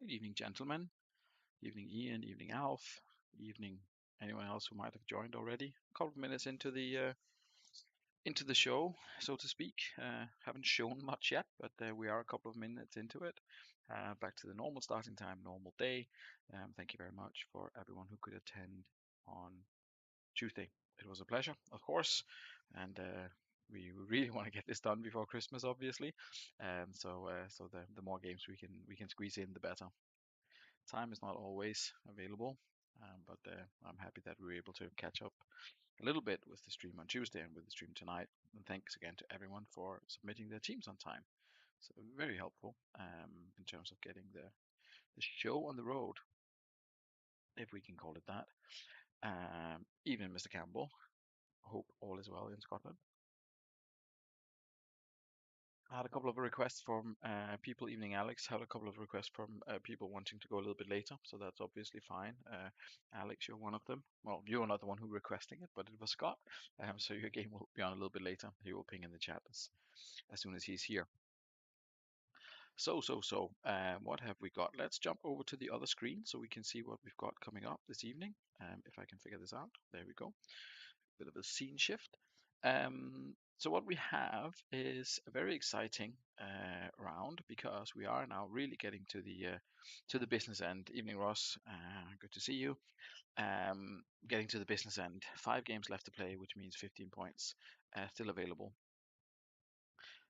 Good evening, gentlemen. Evening, Ian. Evening, Alf. Evening, anyone else who might have joined already. A couple of minutes into the show, so to speak. Haven't shown much yet, but we are a couple of minutes into it. Back to the normal starting time, normal day. Thank you very much for everyone who could attend on Tuesday. It was a pleasure, of course, and we really want to get this done before Christmas, obviously. So the more games we can squeeze in, the better. Time is not always available, but I'm happy that we were able to catch up a little bit with the stream on Tuesday and with the stream tonight. And thanks again to everyone for submitting their teams on time. So very helpful in terms of getting the show on the road, if we can call it that. Even Mr. Campbell, hope all is well in Scotland. I had a couple of requests from people. Evening, Alex. Had a couple of requests from people wanting to go a little bit later, so that's obviously fine. Alex, you're one of them. Well, you're not the one who requesting it, but it was Scott. So your game will be on a little bit later. He will ping in the chat as soon as he's here. What have we got? Let's jump over to the other screen so we can see what we've got coming up this evening. If I can figure this out. There we go. Bit of a scene shift. So what we have is a very exciting round because we are now really getting to the business end. Evening, Ross. Good to see you. Getting to the business end. 5 games left to play, which means 15 points still available.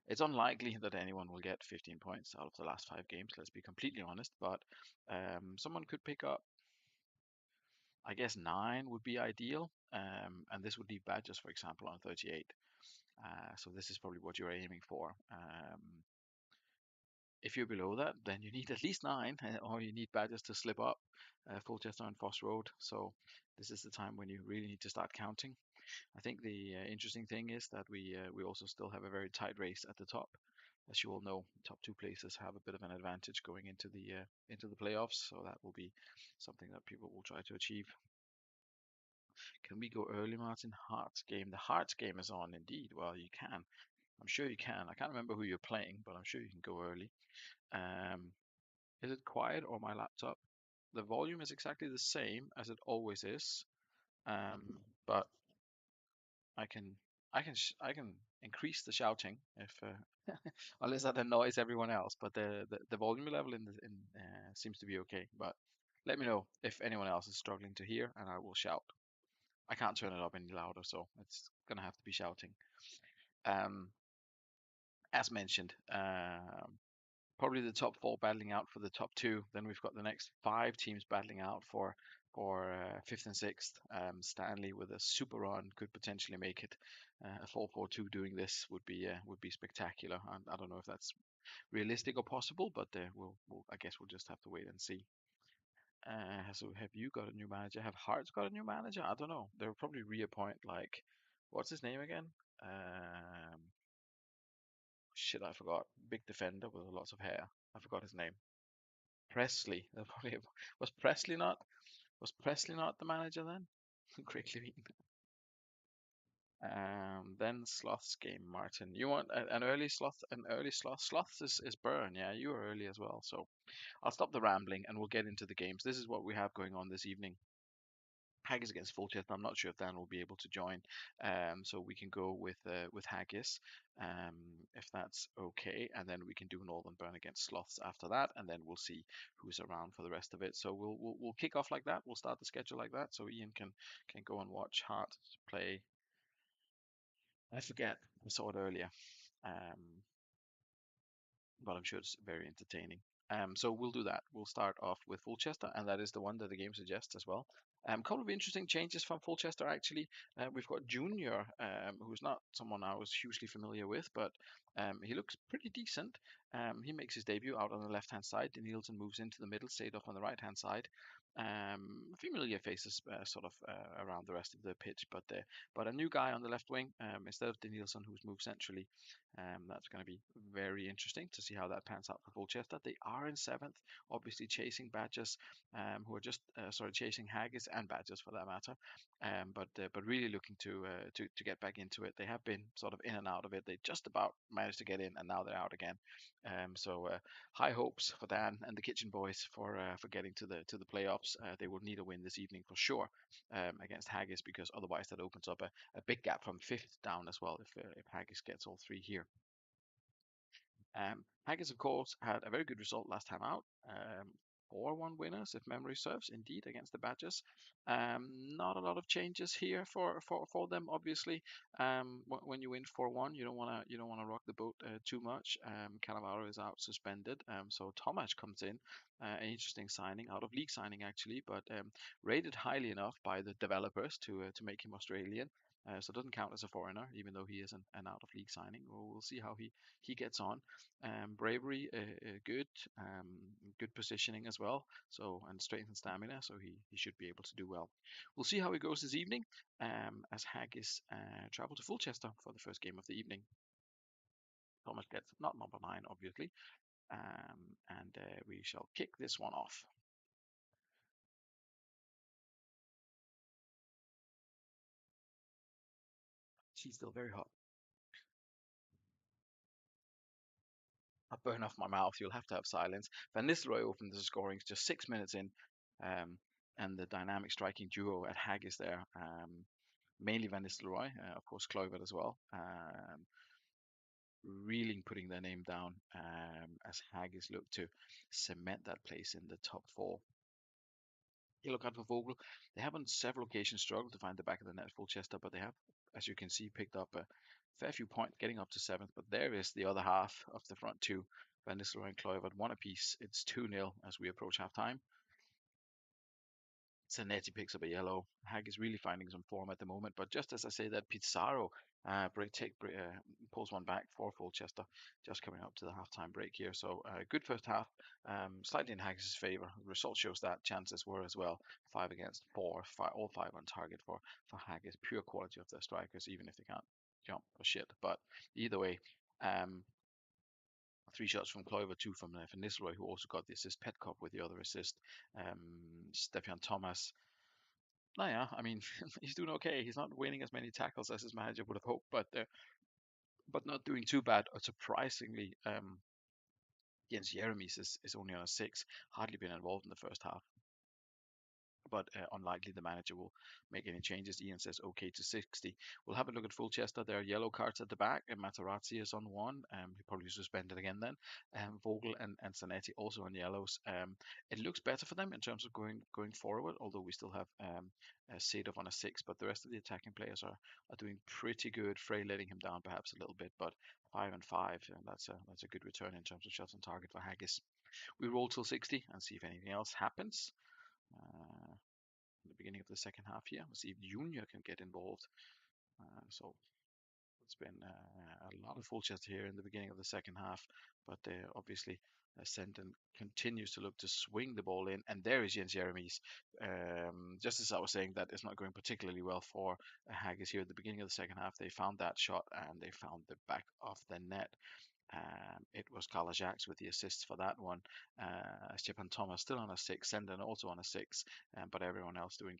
It's unlikely that anyone will get 15 points out of the last 5 games. Let's be completely honest. But someone could pick up. I guess 9 would be ideal, and this would leave Badgers, for example, on 38. So this is probably what you're aiming for. If you're below that, then you need at least 9, or you need Badgers to slip up Fulchester and Foss Road. So this is the time when you really need to start counting. I think the interesting thing is that we also still have a very tight race at the top. As you all know, top 2 places have a bit of an advantage going into the playoffs. So that will be something that people will try to achieve. Can we go early, Martin? Hearts game. The Hearts game is on, indeed. Well, you can. I'm sure you can. I can't remember who you're playing, but I'm sure you can go early. Is it quiet or my laptop? The volume is exactly the same as it always is, but I can I can increase the shouting if unless that annoys everyone else. But the volume level seems to be okay. But let me know if anyone else is struggling to hear, and I will shout. I can't turn it up any louder, so it's gonna have to be shouting. Um, as mentioned, probably the top 4 battling out for the top 2. Then we've got the next 5 teams battling out for 5th and 6th. Stanley with a super run could potentially make it. A 4-4-2 doing this would be spectacular. I don't know if that's realistic or possible, but I guess we'll just have to wait and see. So have you got a new manager? Have Hearts got a new manager? I don't know. They'll probably reappoint like what's his name again? Um, Shit, I forgot. Big defender with lots of hair. I forgot his name. Presley. Was Presley not the manager then? Quickly. Then Sloth's game, Martin. You want an early Sloth? An early Sloth? Sloth is Burn. Yeah, you were early as well. So I'll stop the rambling and we'll get into the games. This is what we have going on this evening. Haggis against Fulchester. I'm not sure if Dan will be able to join, so we can go with Haggis, if that's okay, and then we can do Northern Burn against Sloths after that, and then we'll see who's around for the rest of it. So we'll kick off like that. We'll start the schedule like that, so Ian can go and watch Hart play. I forget. I saw it earlier. Um, but I'm sure it's very entertaining. So we'll do that. We'll start off with Fulchester, and that is the one that the game suggests as well. A couple of interesting changes from Fulchester actually. We've got Junior, who's not someone I was hugely familiar with, but he looks pretty decent. He makes his debut out on the left-hand side. Nielsen moves into the middle, Sadov on the right-hand side. Familiar faces sort of around the rest of the pitch, but a new guy on the left wing instead of Danielson, who's moved centrally. That's going to be very interesting to see how that pans out for Colchester. They are in seventh, obviously chasing Badgers, who are just sorry, chasing Haggis and Badgers for that matter. But really looking to get back into it. They have been sort of in and out of it. They just about managed to get in, and now they're out again. High hopes for Dan and the Kitchen Boys for getting to the playoffs. They will need a win this evening for sure against Haggis, because otherwise that opens up a big gap from fifth down as well if Haggis gets all three here. Haggis, of course, had a very good result last time out. 4-1 winners, if memory serves, indeed, against the Badgers. Not a lot of changes here for them, obviously. When you win 4-1, you don't wanna rock the boat too much. Cannavaro is out suspended, so Tomac comes in, an interesting signing, out of league signing actually, but rated highly enough by the developers to make him Australian. So it doesn't count as a foreigner, even though he is an out of league signing. We'll see how he gets on. Bravery, good. Good positioning as well. So, and strength and stamina. So he should be able to do well. We'll see how it goes this evening as Haggis travel to Fulchester for the first game of the evening. Thomas gets not number 9, obviously. And we shall kick this one off. She's still very hot. I burn off my mouth. You'll have to have silence. Van Nistelrooy opened the scoring just 6 minutes in, um, and the dynamic striking duo at Haggis there. Mainly Van Nistelrooy, of course, Kluivert as well. Really putting their name down as Haggis look to cement that place in the top four. You look out for Vogel. They have on several occasions struggled to find the back of the net full Chester, but they have, as you can see, picked up a fair few points, getting up to seventh. But there is the other half of the front two, Van Nistelrooy and Kluivert, one apiece. It's 2-0 as we approach half time. Zanetti picks up a yellow. Hag is really finding some form at the moment, but just as I say that, Pizarro pulls one back for Colchester, just coming up to the halftime break here. So good first half, slightly in Haggis' favour. The result shows that chances were as well 5 against 4, all 5 on target for Haggis. Pure quality of their strikers, even if they can't jump for shit. But either way, 3 shots from Kluivert, 2 from Nistelrooy, who also got the assist. Petkop with the other assist. Stefan Thomas. No, yeah, I mean, he's doing okay. He's not winning as many tackles as his manager would have hoped, but not doing too bad. Surprisingly, Jens Jeremies is only on a 6, hardly been involved in the first half. But unlikely the manager will make any changes. Ian says okay to 60. We'll have a look at Fulchester. There are yellow cards at the back, and Materazzi is on one. He probably suspended again then. Vogel and Zanetti also on yellows. It looks better for them in terms of going forward, although we still have Sadov on a 6. But the rest of the attacking players are doing pretty good. Frey letting him down perhaps a little bit, but 5 and 5, and that's a good return in terms of shots on target for Haggis. We roll till 60 and see if anything else happens. In the beginning of the second half here. We'll see if Junior can get involved. So it's been a lot of full chest here in the beginning of the second half, but obviously Senden continues to look to swing the ball in, and there is Jens Jeremies. Just as I was saying, that is not going particularly well for Haggis here at the beginning of the second half. They found that shot and they found the back of the net. It was Jacques with the assists for that one. Stepan Thomas still on a 6, Senden also on a 6, but everyone else doing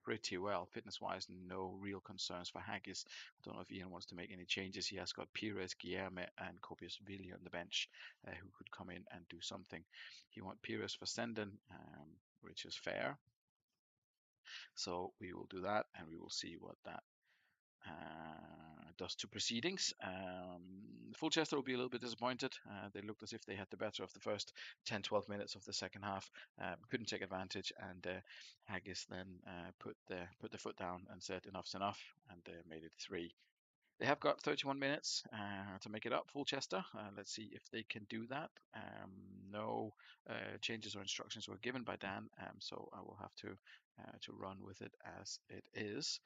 pretty well. Fitness-wise, no real concerns for Haggis. I don't know if Ian wants to make any changes. He has got Pires, Guillerme, and Kopius Villi on the bench who could come in and do something. He wants Pires for Senden, which is fair. So we will do that, and we will see what that does to proceedings. Fulchester will be a little bit disappointed. They looked as if they had the better of the first 10-12 minutes of the second half, couldn't take advantage, and Haggis then put the foot down and said enough's enough, and made it 3. They have got 31 minutes to make it up, Fulchester. Let's see if they can do that. No changes or instructions were given by Dan, so I will have to run with it as it is.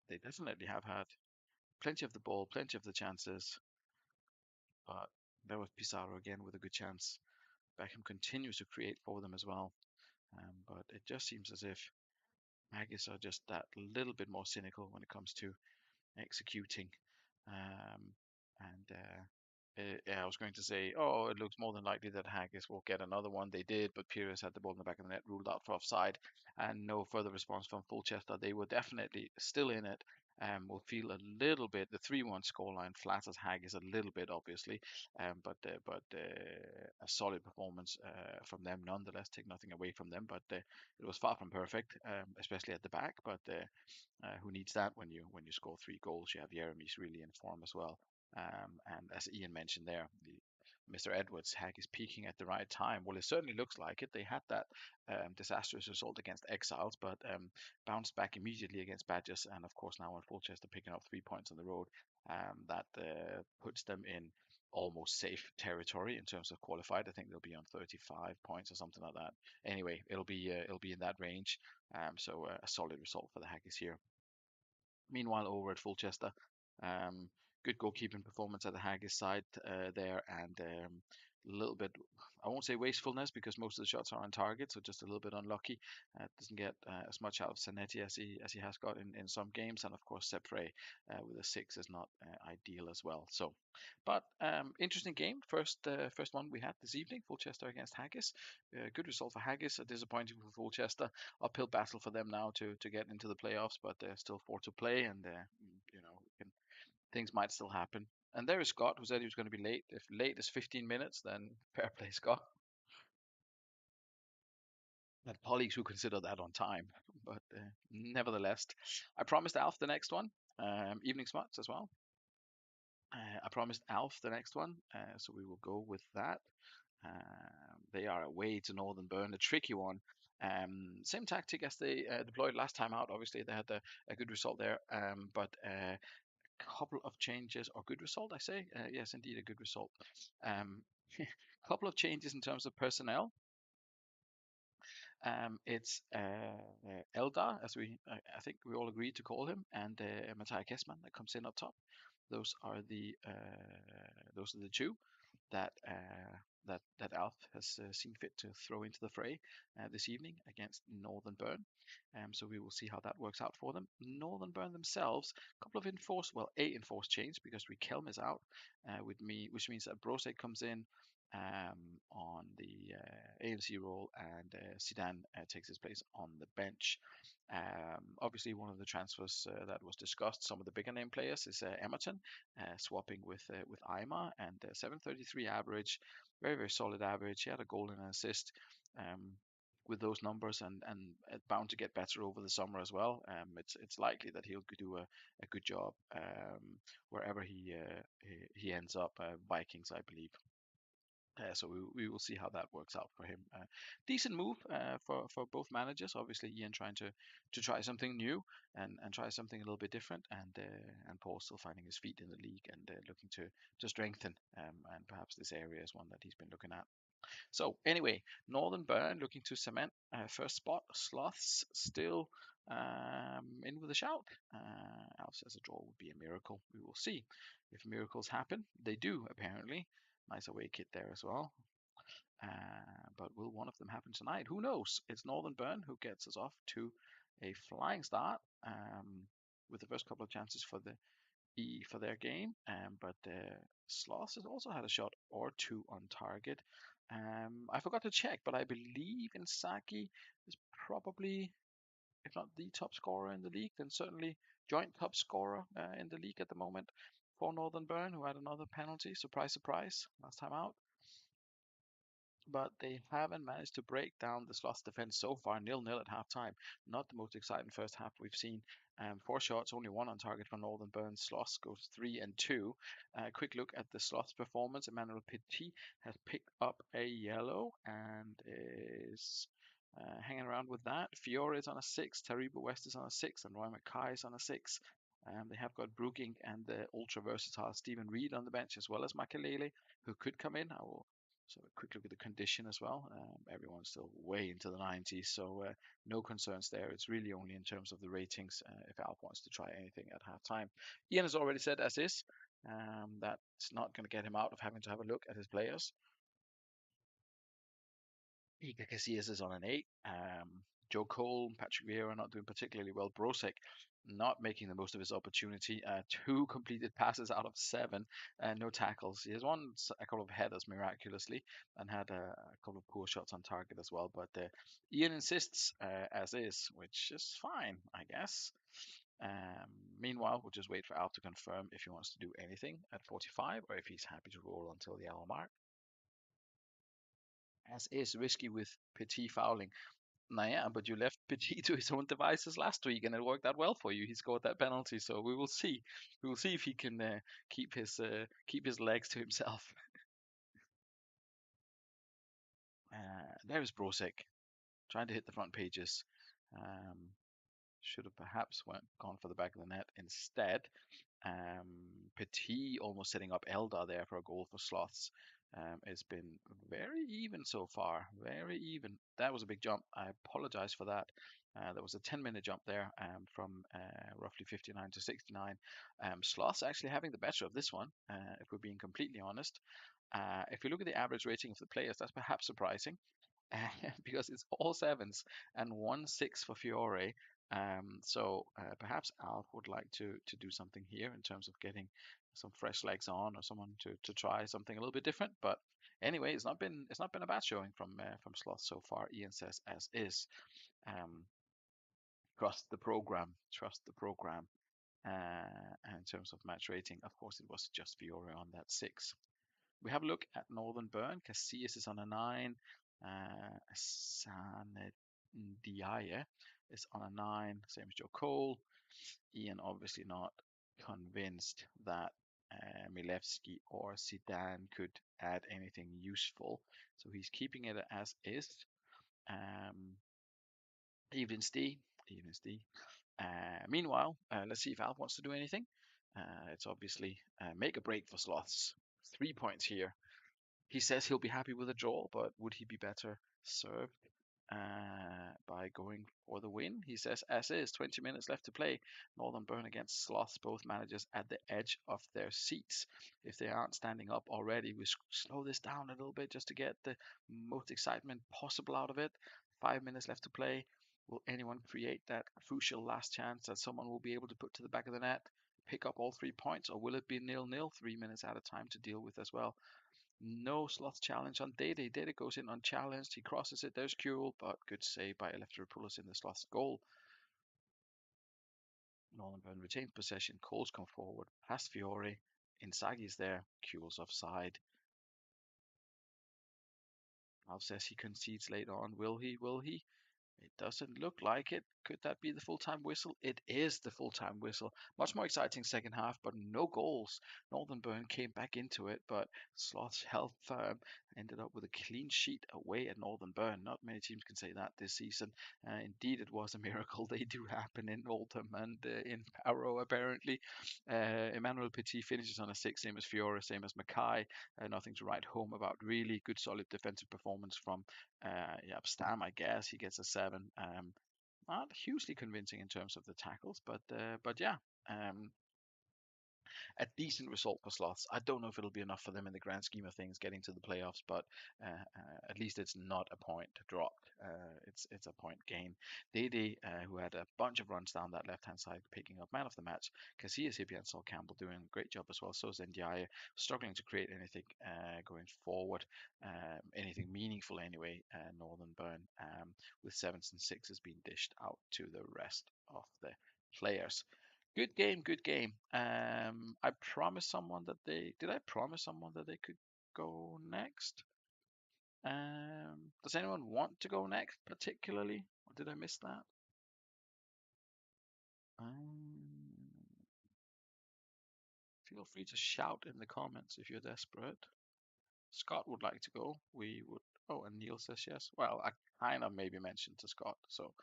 They definitely have had plenty of the ball, plenty of the chances, but there was Pizarro again with a good chance. Beckham continues to create for them as well, but it just seems as if Haggis are just that little bit more cynical when it comes to executing. Um, and I was going to say, oh, it looks more than likely that Haggis will get another one. They did, but Pires had the ball in the back of the net, ruled out for offside, and no further response from Fulchester. They were definitely still in it. Will feel a little bit. The 3-1 scoreline flatters Haggis a little bit, obviously, but a solid performance from them nonetheless. Take nothing away from them, but it was far from perfect, especially at the back. But who needs that when you score 3 goals? You have Jeremy's really in form as well. And as Ian mentioned there, Mr. Edwards Hack is peaking at the right time. Well, it certainly looks like it. They had that disastrous result against Exiles, but bounced back immediately against Badgers, and of course now in Fulchester picking up 3 points on the road. That puts them in almost safe territory in terms of qualified. I think they'll be on 35 points or something like that. Anyway, it'll be in that range. So a solid result for the Haggis here. Meanwhile, over at Fulchester, um, good goalkeeping performance at the Haggis side there, and a little bit, I won't say wastefulness because most of the shots are on target, so just a little bit unlucky. Doesn't get as much out of Zanetti as he has got in some games, and of course Sepre with a 6 is not ideal as well. So, but interesting game. First one we had this evening, Fulchester against Haggis. Good result for Haggis, a disappointing for Fulchester. Uphill battle for them now to get into the playoffs, but there's still 4 to play, and things might still happen. And there is Scott, who said he was going to be late. If late is 15 minutes, then fair play, Scott. I have colleagues who consider that on time, but nevertheless, I promised Alf the next one. Evening smarts as well. I promised Alf the next one, so we will go with that. They are away to Northern Burn, a tricky one. Same tactic as they deployed last time out. Obviously, they had a good result there, but a couple of changes, or good result, I say. Yes, indeed, a good result. Couple of changes in terms of personnel. It's Eldar, as I think we all agreed to call him, and Matthias Kessman that comes in up top. Those are the two that Alf has seen fit to throw into the fray this evening against Northern Burn. So we will see how that works out for them. Northern Burn themselves, a couple of a enforced change because Riquelme is out, which means that Brosek comes in on the ANC role, and Zidane takes his place on the bench. Obviously, one of the transfers that was discussed, some of the bigger name players, is Emerton, swapping with Aima, and 733 average, very solid average. He had a goal and an assist. With those numbers, and bound to get better over the summer as well. It's likely that he'll do a good job wherever he ends up. Vikings, I believe. So we will see how that works out for him. Decent move for both managers. Obviously, Ian trying to try something new and try something a little bit different, and Paul still finding his feet in the league and looking to strengthen. And perhaps this area is one that he's been looking at. So anyway, Northern Burn looking to cement first spot. Sloths still in with a shout. Alf says a draw would be a miracle. We will see if miracles happen. They do, apparently. Nice away kit there as well. But will one of them happen tonight? Who knows? It's Northern Burn who gets us off to a flying start with the first couple of chances for their game. But Sloss has also had a shot or two on target. I forgot to check, but I believe Insaki is probably, if not the top scorer in the league, then certainly joint top scorer in the league at the moment for Northern Burn, who had another penalty. Surprise, surprise, last time out. But they haven't managed to break down the Sloth's defense so far. 0-0 at halftime. Not the most exciting first half we've seen. 4 shots, only 1 on target for Northern Burns. Sloth goes 3-2. Quick look at the Sloth's performance. Emmanuel Petit has picked up a yellow and is hanging around with that. Fiore is on a 6. Taribo West is on a 6. And Roy Mackay is on a 6. They have got Bruging and the ultra versatile Stephen Reed on the bench, as well as Makalele, who could come in. I will so a quick look at the condition as well. Everyone's still way into the 90s, so no concerns there. It's really only in terms of the ratings if Alf wants to try anything at halftime. Ian has already said, as is, that's not going to get him out of having to have a look at his players. Iker Casillas is on an 8. Joe Cole, Patrick Vieira not doing particularly well. Brosek not making the most of his opportunity. Two completed passes out of seven, no tackles. He has a couple of headers miraculously, and had a couple of poor shots on target as well. But Ian insists as is, which is fine, I guess. Um, Meanwhile, we'll just wait for Alf to confirm if he wants to do anything at 45 or if he's happy to roll until the hour mark. As is risky with Petit fouling. Nah, yeah, but you left Petit to his own devices last week, and it worked out well for you. He scored that penalty, so we will see. We will see if he can keep his legs to himself. There is Brosek trying to hit the front pages. Um, should have perhaps gone for the back of the net instead. Petit almost setting up Eldar there for a goal for Sloths. It's been very even so far, very even. That was a big jump. I apologize for that. There was a 10-minute jump there from roughly 59 to 69. Sloths actually having the better of this one, if we're being completely honest. If you look at the average rating of the players, that's perhaps surprising. Because it's all sevens and 1-6 for Fiore. So perhaps Alf would like to do something here in terms of getting some fresh legs on, or someone to try something a little bit different. But anyway, it's not been a bad showing from Sloth so far. Ian says as is. Um, Trust the program. Trust the program. And in terms of match rating, of course, it was just Fiore on that 6. We have a look at Northern Burn. Casillas is on a 9. Sanediaye is on a 9, same as Joe Cole. Ian obviously not convinced that Milevski or Zidane could add anything useful, so he's keeping it as is. Um, Evening Steve. Evening Steve. Meanwhile, let's see if Alf wants to do anything. It's obviously make a break for Sloths. 3 points here. He says he'll be happy with a draw, but would he be better served by going for the win? He says, as is, 20 minutes left to play. Northern Burn against Sloths, both managers at the edge of their seats. If they aren't standing up already, we slow this down a little bit just to get the most excitement possible out of it. 5 minutes left to play. Will anyone create that crucial last chance that someone will be able to put to the back of the net? Pick up all 3 points, or will it be 0-0? 3 minutes at a time to deal with as well. No Sloth challenge on Dede. Dede goes in unchallenged. He crosses it. There's Curel, but good save by Eleftheropoulos in the Sloth's goal. Northern retains possession. Coles come forward. Past Fiore. Inzaghi's there. Curel's offside. Alf says he concedes later on. Will he? Will he? It doesn't look like it. Could that be the full-time whistle? It is the full-time whistle. Much more exciting second half, but no goals. Northern Burn came back into it, but Sloths held firm. Ended up with a clean sheet away at Northern Burn. Not many teams can say that this season. Indeed, it was a miracle. They do happen in Oldham and in Barrow, apparently. Emmanuel Petit finishes on a 6, same as Fiore, same as Mackay. Nothing to write home about. Really good, solid defensive performance from yeah, Stam, I guess he gets a 7. Not hugely convincing in terms of the tackles, but yeah, um, a decent result for Sloths. I don't know if it'll be enough for them in the grand scheme of things getting to the playoffs, but at least it's not a point dropped. It's a point gain. Dede, who had a bunch of runs down that left hand side, picking up man of the match. Casillas, Hippie, and Sol Campbell doing a great job as well. So is Ndiaye, struggling to create anything going forward, anything meaningful anyway. Northern Burn with 7s and 6s being dished out to the rest of the players. Good game, good game. I promised someone that they did. I promise someone that they could go next. Does anyone want to go next, particularly, or did I miss that? Feel free to shout in the comments if you're desperate. Scott would like to go. We would. Oh, and Neil says yes. Well, I kind of maybe mentioned to Scott, so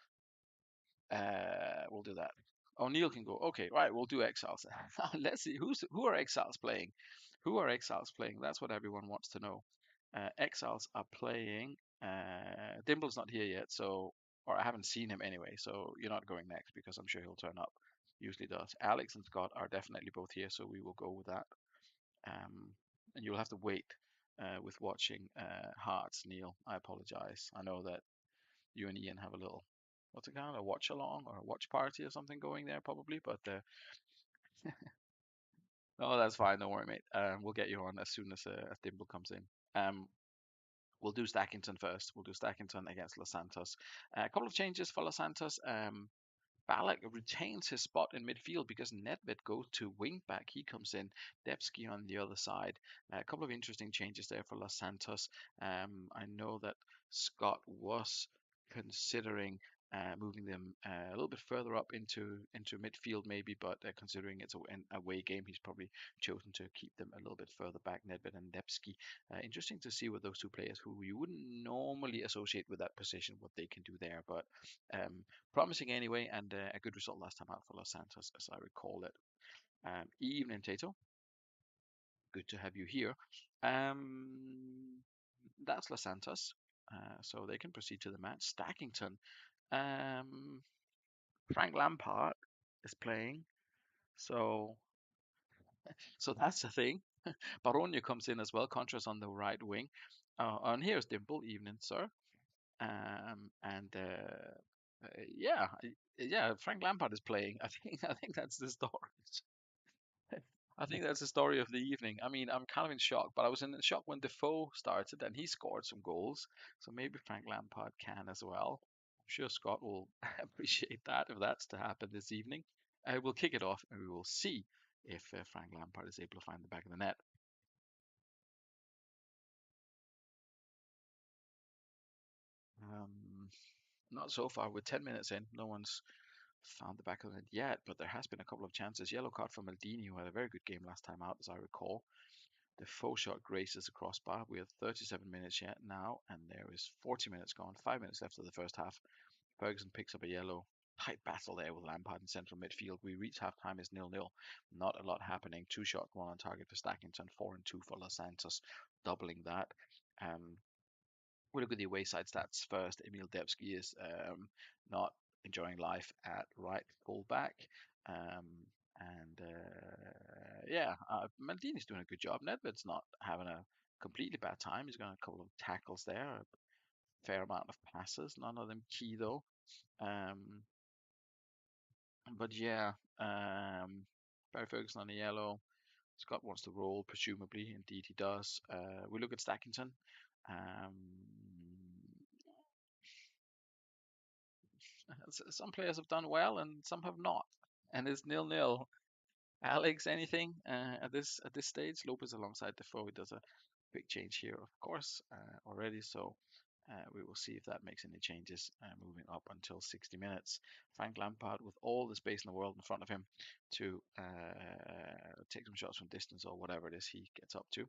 we'll do that. Oh, Neil can go. Okay, right. We'll do Exiles. Let's see who are Exiles playing. Who are Exiles playing? That's what everyone wants to know. Exiles are playing. Dimble's not here yet, so or I haven't seen him anyway. So you're not going next because I'm sure he'll turn up. Usually does. Alex and Scott are definitely both here, so we will go with that. And you'll have to wait with watching Hearts, Neil. I apologize. I know that you and Ian have a little what's it called, a watch along or a watch party or something going there probably. But no, that's fine. Don't worry, mate. We'll get you on as Dimble comes in. We'll do Stackington first. We'll do Stackington against Los Santos. A couple of changes for Los Santos. Balak retains his spot in midfield because Nedved goes to wing back. He comes in, Debsky on the other side. A couple of interesting changes there for Los Santos. I know that Scott was considering moving them a little bit further up into midfield, maybe, but considering it's an away game, he's probably chosen to keep them a little bit further back, Nedved and Debsky. Interesting to see what those two players, who you wouldn't normally associate with that position, what they can do there, but promising anyway, and a good result last time out for Los Santos, as I recall it. Evening, Tato. Good to have you here. That's Los Santos, so they can proceed to the match. Stackington. Um, Frank Lampard is playing, so that's the thing. Baronia comes in as well. Contras on the right wing. And here's Dimple. Evening, sir. And yeah, yeah, Frank Lampard is playing. I think that's the story. I think that's the story of the evening. I mean, I'm kind of in shock, but I was in shock when Defoe started and he scored some goals. So maybe Frank Lampard can as well. I'm sure Scott will appreciate that if that's to happen this evening. We'll kick it off and we will see if Frank Lampard is able to find the back of the net. Um, Not so far. We're 10 minutes in. No one's found the back of it yet, but there has been a couple of chances. Yellow card for Maldini, who had a very good game last time out, as I recall. The faux shot graces the crossbar. We have 37 minutes yet now, and there is 40 minutes gone. 5 minutes left of the first half. Ferguson picks up a yellow. Tight battle there with Lampard in central midfield. We reach half time is 0-0. Not a lot happening. Two shot, one on target for Stackington, 4 and 2 for Los Santos, doubling that. Um, we look at the away side stats first. Emil Debsky is not enjoying life at right fullback. Um, and yeah, Maldini's doing a good job. Nedved's not having a completely bad time. He's got a couple of tackles there, a fair amount of passes, none of them key though. Um, but yeah, Barry Ferguson on the yellow. Scott wants to roll, presumably. Indeed, he does. We look at Stackington. Um, some players have done well and some have not, and it's 0-0. Alex, anything at this stage? Lopez alongside Defoe. He does a quick change here, of course, already. So we will see if that makes any changes moving up until 60 minutes. Frank Lampard with all the space in the world in front of him to take some shots from distance or whatever it is he gets up to.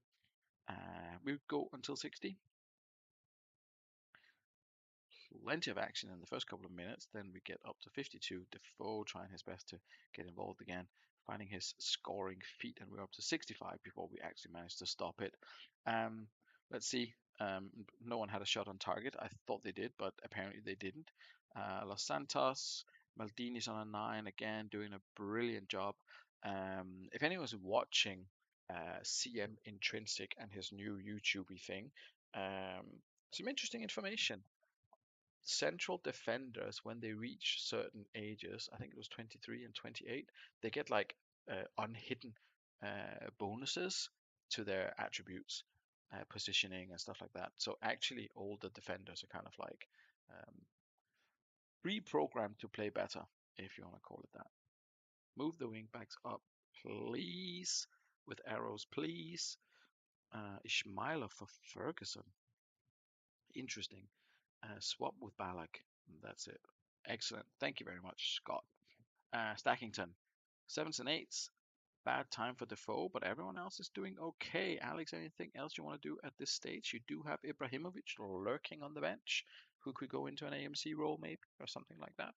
We go until 60. Plenty of action in the first couple of minutes. Then we get up to 52. Defoe trying his best to get involved again, finding his scoring feet, and we're up to 65 before we actually manage to stop it. Um, let's see. No one had a shot on target. I thought they did, but apparently they didn't. Los Santos, Maldini's on a 9 again, doing a brilliant job. If anyone's watching CM Intrinsic and his new YouTube thing, some interesting information. Central defenders, when they reach certain ages, I think it was 23 and 28, they get like unhidden bonuses to their attributes, positioning and stuff like that. So actually, older defenders are kind of like um, pre-programmed to play better, if you want to call it that. Move the wing backs up, please, with arrows, please. Ishmailov for Ferguson. Interesting. Swap with Balak. That's it. Excellent. Thank you very much, Scott. Stackington. Sevens and eights. Bad time for Defoe, but everyone else is doing okay. Alex, anything else you want to do at this stage? You do have Ibrahimovic lurking on the bench, who could go into an AMC role maybe, or something like that.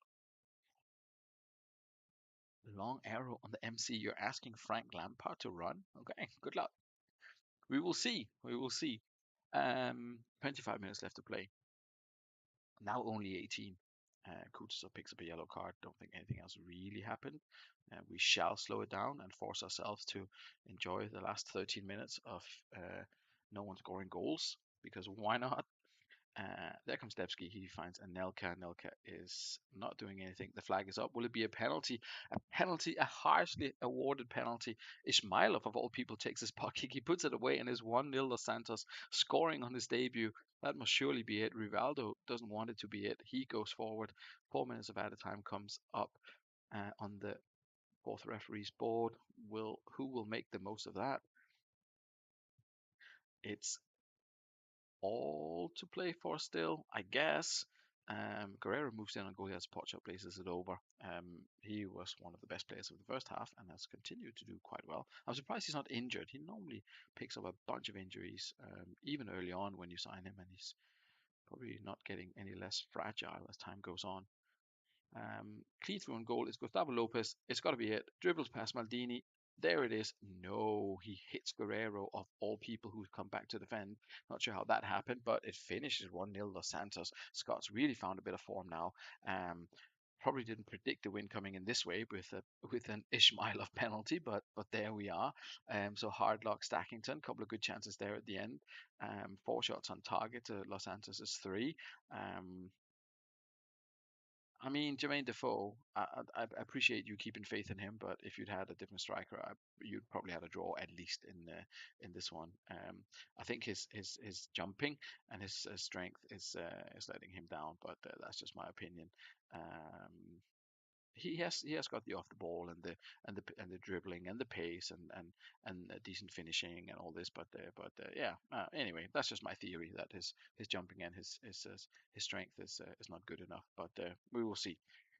Long arrow on the MC. You're asking Frank Lampard to run? Okay, good luck. We will see. We will see. 25 minutes left to play. Now only 18. Kutuzov picks up a yellow card. Don't think anything else really happened. We shall slow it down and force ourselves to enjoy the last 13 minutes of no one scoring goals, because why not? There comes Stepsky. He finds Anelka. Anelka is not doing anything. The flag is up. Will it be a penalty? A penalty, a harshly awarded penalty. Ismailov, of all people, takes his puck kick. He puts it away and is 1-0 Los Santos, scoring on his debut. That must surely be it. Rivaldo doesn't want it to be it. He goes forward. 4 minutes of added time comes up on the fourth referee's board. Who will make the most of that? It's all to play for still, I guess. Guerrero moves in and Goyas Pochop places it over. He was one of the best players of the first half and has continued to do quite well. I'm surprised he's not injured. He normally picks up a bunch of injuries, even early on when you sign him, and he's probably not getting any less fragile as time goes on. Clean through on goal is Gustavo Lopez. It's got to be it. Dribbles past Maldini. There it is. No, he hits Guerrero of all people who've come back to defend. Not sure how that happened, but it finishes 1-0 Los Santos. Scott's really found a bit of form now. Probably didn't predict the win coming in this way with an Ishmailov penalty, but there we are. So hard luck Stackington. Couple of good chances there at the end. 4 shots on target to Los Santos' 3. I mean, Jermaine Defoe, I appreciate you keeping faith in him, but if you'd had a different striker, you'd probably had a draw at least in this one. I think his jumping and his strength is letting him down, but that's just my opinion. Um, he has got the off the ball and the dribbling and the pace and decent finishing and all this, but yeah. Anyway, that's just my theory that his jumping and his strength is not good enough. But we will see.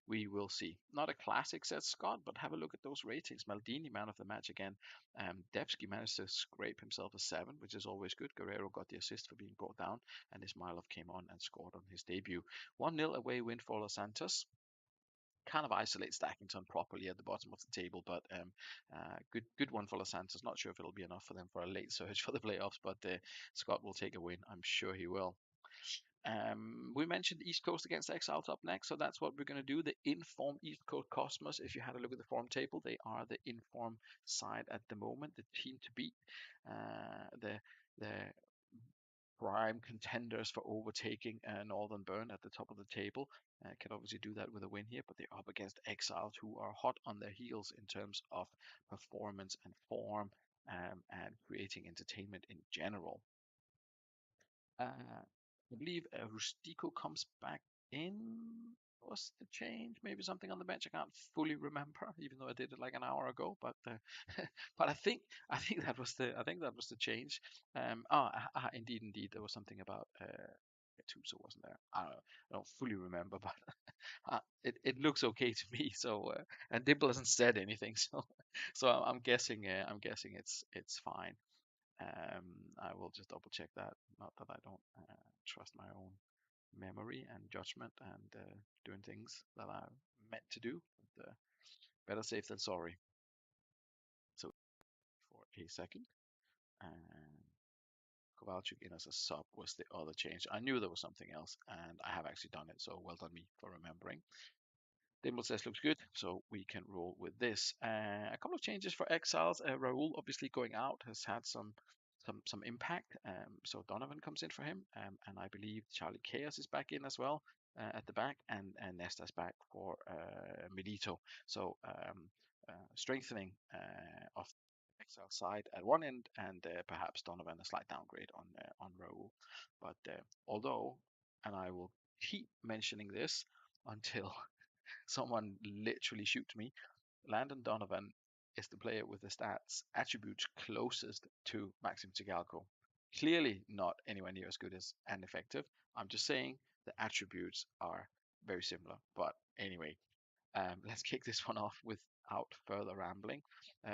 We will see. Not a classic, says Scott, but have a look at those ratings. Maldini, man of the match again. Devsky managed to scrape himself a 7, which is always good. Guerrero got the assist for being brought down, and Ismailov came on and scored on his debut. 1-0 away win for Los Santos. Kind of isolates Stackington properly at the bottom of the table, but good one for Los Santos. Not sure if it'll be enough for them for a late surge for the playoffs, but Scott will take a win. I'm sure he will. We mentioned East Coast against Exiles up next, so that's what we're going to do. The inform East Coast Cosmos. If you had a look at the form table, they are the inform side at the moment, the team to beat. The prime contenders for overtaking Northern Burn at the top of the table. Can obviously do that with a win here, but they're up against Exiles, who are hot on their heels in terms of performance and form, and creating entertainment in general. I believe Rustico comes back in. Was the change? Maybe something on the bench. I can't fully remember, even though I did it like an hour ago. But but I think that was the change. Indeed, there was something about Gattuso wasn't there. I don't fully remember, but it looks okay to me. So and Dimple hasn't said anything, so I'm guessing it's fine. I will just double check that. Not that I don't trust my own memory and judgment and doing things that I'm meant to do. But better safe than sorry. So for a second, and Kovalchuk in as a sub was the other change. I knew there was something else, and I have actually done it. So well done me for remembering. Dimble says looks good, so we can roll with this. A couple of changes for Exiles. Raul obviously going out has had some impact. So Donovan comes in for him, and I believe Charlie Chaos is back in as well at the back, and Nesta's back for Milito. So strengthening of Exile side at one end, and perhaps Donovan a slight downgrade on Raul. But although, and I will keep mentioning this until someone literally shoots me, Landon Donovan is the player with the stats attributes closest to Maxim Tsigalko. Clearly not anywhere near as good as and effective. I'm just saying the attributes are very similar. But anyway, let's kick this one off without further rambling.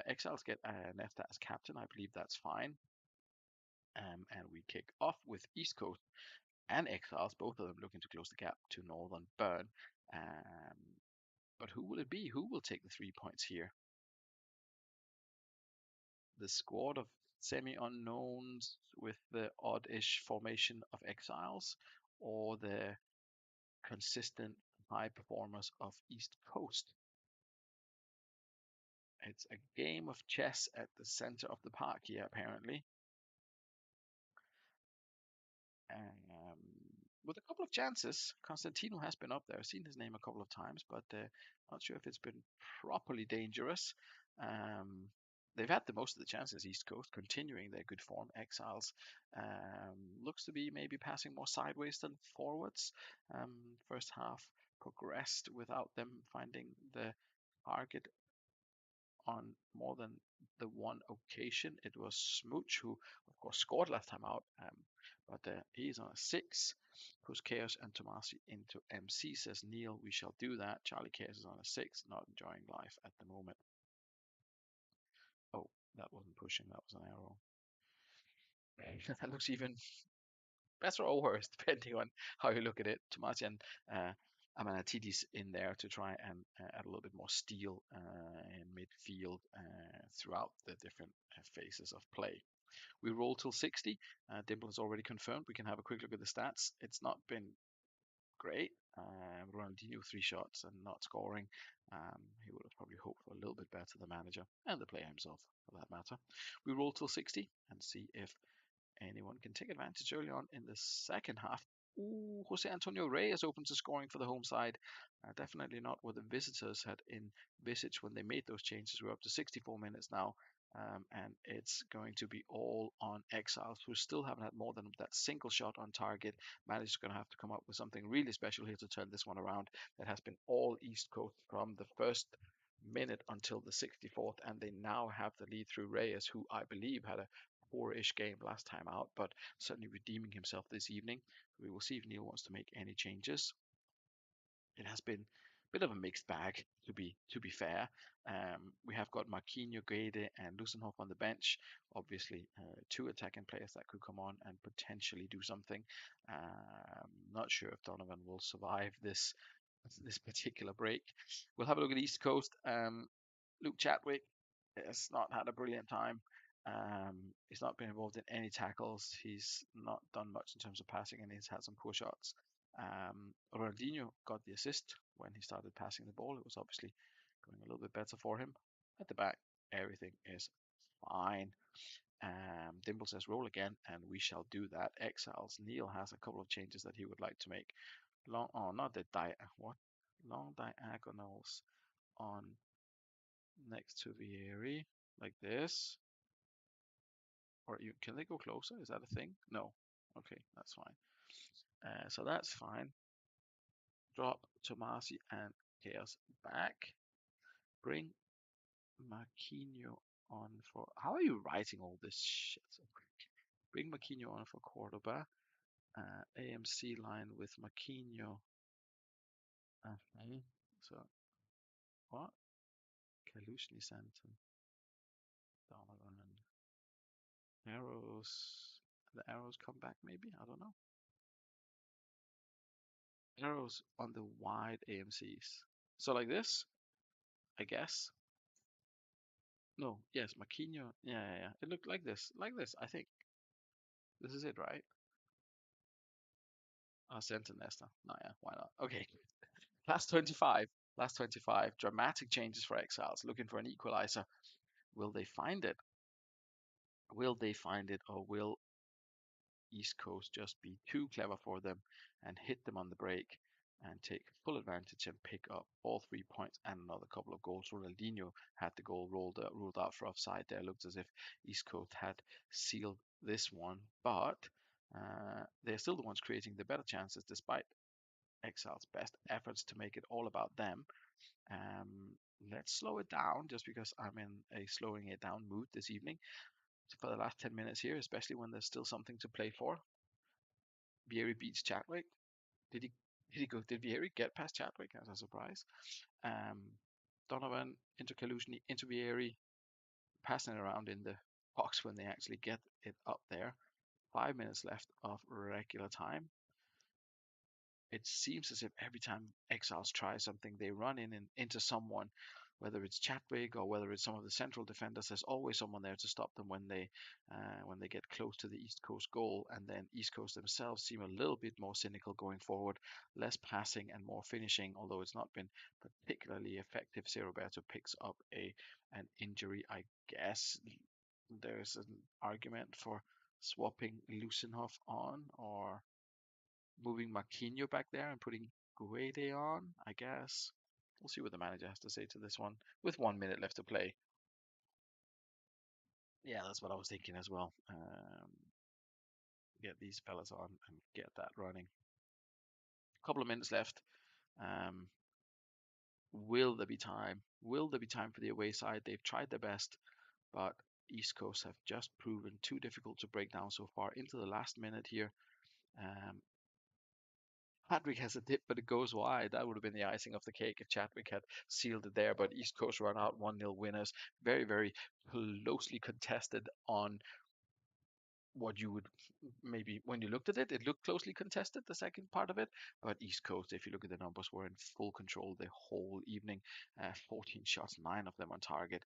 Exiles get Nefta as captain. I believe that's fine. And we kick off with East Coast and Exiles, both of them looking to close the gap to Northern Burn. But who will it be? Who will take the 3 points here? The squad of semi-unknowns with the odd-ish formation of Exiles, or the consistent high performers of East Coast? It's a game of chess at the center of the park here, apparently. Um, with a couple of chances. Constantino has been up there. I've seen his name a couple of times, but not sure if it's been properly dangerous. Um, they've had the most of the chances, East Coast, continuing their good form. Exiles looks to be maybe passing more sideways than forwards. First half progressed without them finding the target on more than the one occasion. It was Smooch who, of course, scored last time out, but he's on a 6. Push Chaos and Tomasi into MC, says Neil. We shall do that. Charlie Chaos is on a 6, not enjoying life at the moment. Oh, that wasn't pushing, that was an arrow. That looks even better or worse, depending on how you look at it. Tomasi and Amanatidis in there to try and add a little bit more steel in midfield throughout the different phases of play. We roll till 60. Dimple has already confirmed. We can have a quick look at the stats. It's not been great. Ronaldinho 3 shots and not scoring. He would have probably hoped for a little bit better, the manager and the player himself, for that matter. We roll till 60 and see if anyone can take advantage early on in the second half. Ooh, Jose Antonio Reyes open to scoring for the home side. Definitely not what the visitors had envisaged when they made those changes. We're up to 64 minutes now, and it's going to be all on Exiles, who still haven't had more than that single shot on target. Man is going to have to come up with something really special here to turn this one around. That has been all East Coast from the first minute until the 64th, and they now have the lead through Reyes, who I believe had a poor-ish game last time out, but certainly redeeming himself this evening. We will see if Neil wants to make any changes. It has been a bit of a mixed bag, to be fair. We have got Marquinhos, Guede, and Lusenhoff on the bench. Obviously, 2 attacking players that could come on and potentially do something. Not sure if Donovan will survive this particular break. We'll have a look at East Coast. Luke Chatwick has not had a brilliant time. He's not been involved in any tackles. He's not done much in terms of passing, and he's had some poor shots. Ronaldinho got the assist when he started passing the ball. It was obviously going a little bit better for him. At the back, everything is fine. Dimple says roll again, and we shall do that. Exiles. Neil has a couple of changes that he would like to make. Not the long diagonals on next to Vieri, like this. Or can they go closer? Is that a thing? No. Okay, that's fine. So that's fine. Drop Tomasi and Chaos back. Bring Marquinhos on for. How are you writing all this shit? Bring Marquinhos on for Cordoba. AMC line with Marquinhos. So what? Kalushny Santon. Donovan. Arrows. The arrows come back maybe? I don't know. Arrows on the wide AMCs. So like this, I guess. No, yes, Marquinhos. Yeah. It looked like this. Like this, I think. This is it, right? Sent Nesta. No, yeah, why not? Okay. Last 25. Last 25. Dramatic changes for Exiles. Looking for an equalizer. Will they find it? Will they find it, or will East Coast just be too clever for them and hit them on the break and take full advantage and pick up all 3 points and another couple of goals? Ronaldinho had the goal ruled out for offside there. Looked as if East Coast had sealed this one, but they're still the ones creating the better chances despite Exile's best efforts to make it all about them. Let's slow it down just because I'm in a slowing it down mood this evening for the last 10 minutes here, especially when there's still something to play for. Vieri beats Chatwick. Did he did he go? Did Vieri get past Chatwick as a surprise? Um, Donovan into Kalushny into Vieri, passing it around in the box when they actually get it up there. 5 minutes left of regular time. It seems as if every time Exiles try something, they run in and into someone, whether it's Chatwig or whether it's some of the central defenders. There's always someone there to stop them when they get close to the East Coast goal. And then East Coast themselves seem a little bit more cynical going forward, less passing and more finishing. Although it's not been particularly effective. Roberto picks up an injury, I guess. There's an argument for swapping Lusenhoff on, or moving Marquinhos back there and putting Guede on, I guess. We'll see what the manager has to say to this one with 1 minute left to play. Yeah, that's what I was thinking as well. Get these fellas on and get that running. A couple of minutes left. Um, will there be time? Will there be time for the away side? They've tried their best, but East Coast have just proven too difficult to break down so far into the last minute here. Um, Chadwick has a dip, but it goes wide. That would have been the icing of the cake if Chadwick had sealed it there. But East Coast run out 1-0 winners. Very, very closely contested on what you would maybe when you looked at it, it looked closely contested, the second part of it. But East Coast, if you look at the numbers, were in full control the whole evening. 14 shots, 9 of them on target.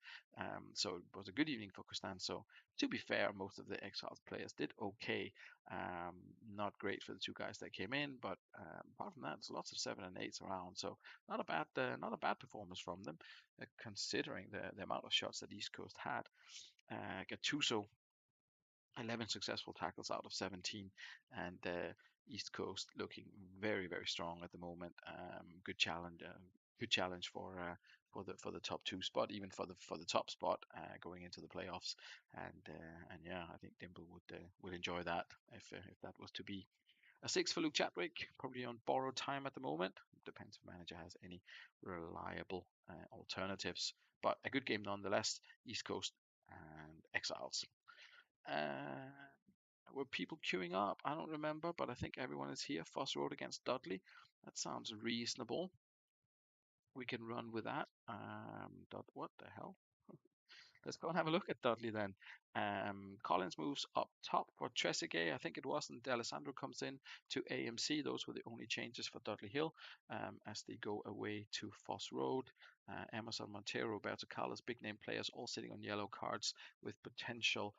So it was a good evening for Costanzo. To be fair, most of the Exiles players did okay. Um, Not great for the two guys that came in, but apart from that, there's lots of 7 and 8s around. So not a bad performance from them, considering the amount of shots that East Coast had. Gattuso 11 successful tackles out of 17, and East Coast looking very, very strong at the moment. Good challenge for the top two spot, even for the top spot going into the playoffs. And yeah, I think Dimble would enjoy that if that was to be a six for Luke Chatwick, probably on borrowed time at the moment. Depends if manager has any reliable alternatives, but a good game nonetheless. East Coast and Exiles. Uh, were people queuing up? I don't remember, but I think everyone is here. Foss Road against Dudley. That sounds reasonable. We can run with that. What the hell? Let's go and have a look at Dudley then. Collins moves up top for Trezeguet, I think it was, and D'Alessandro comes in to AMC. Those were the only changes for Dudley Hill as they go away to Foss Road. Emerson Montero, Roberto Carlos, big name players all sitting on yellow cards with potential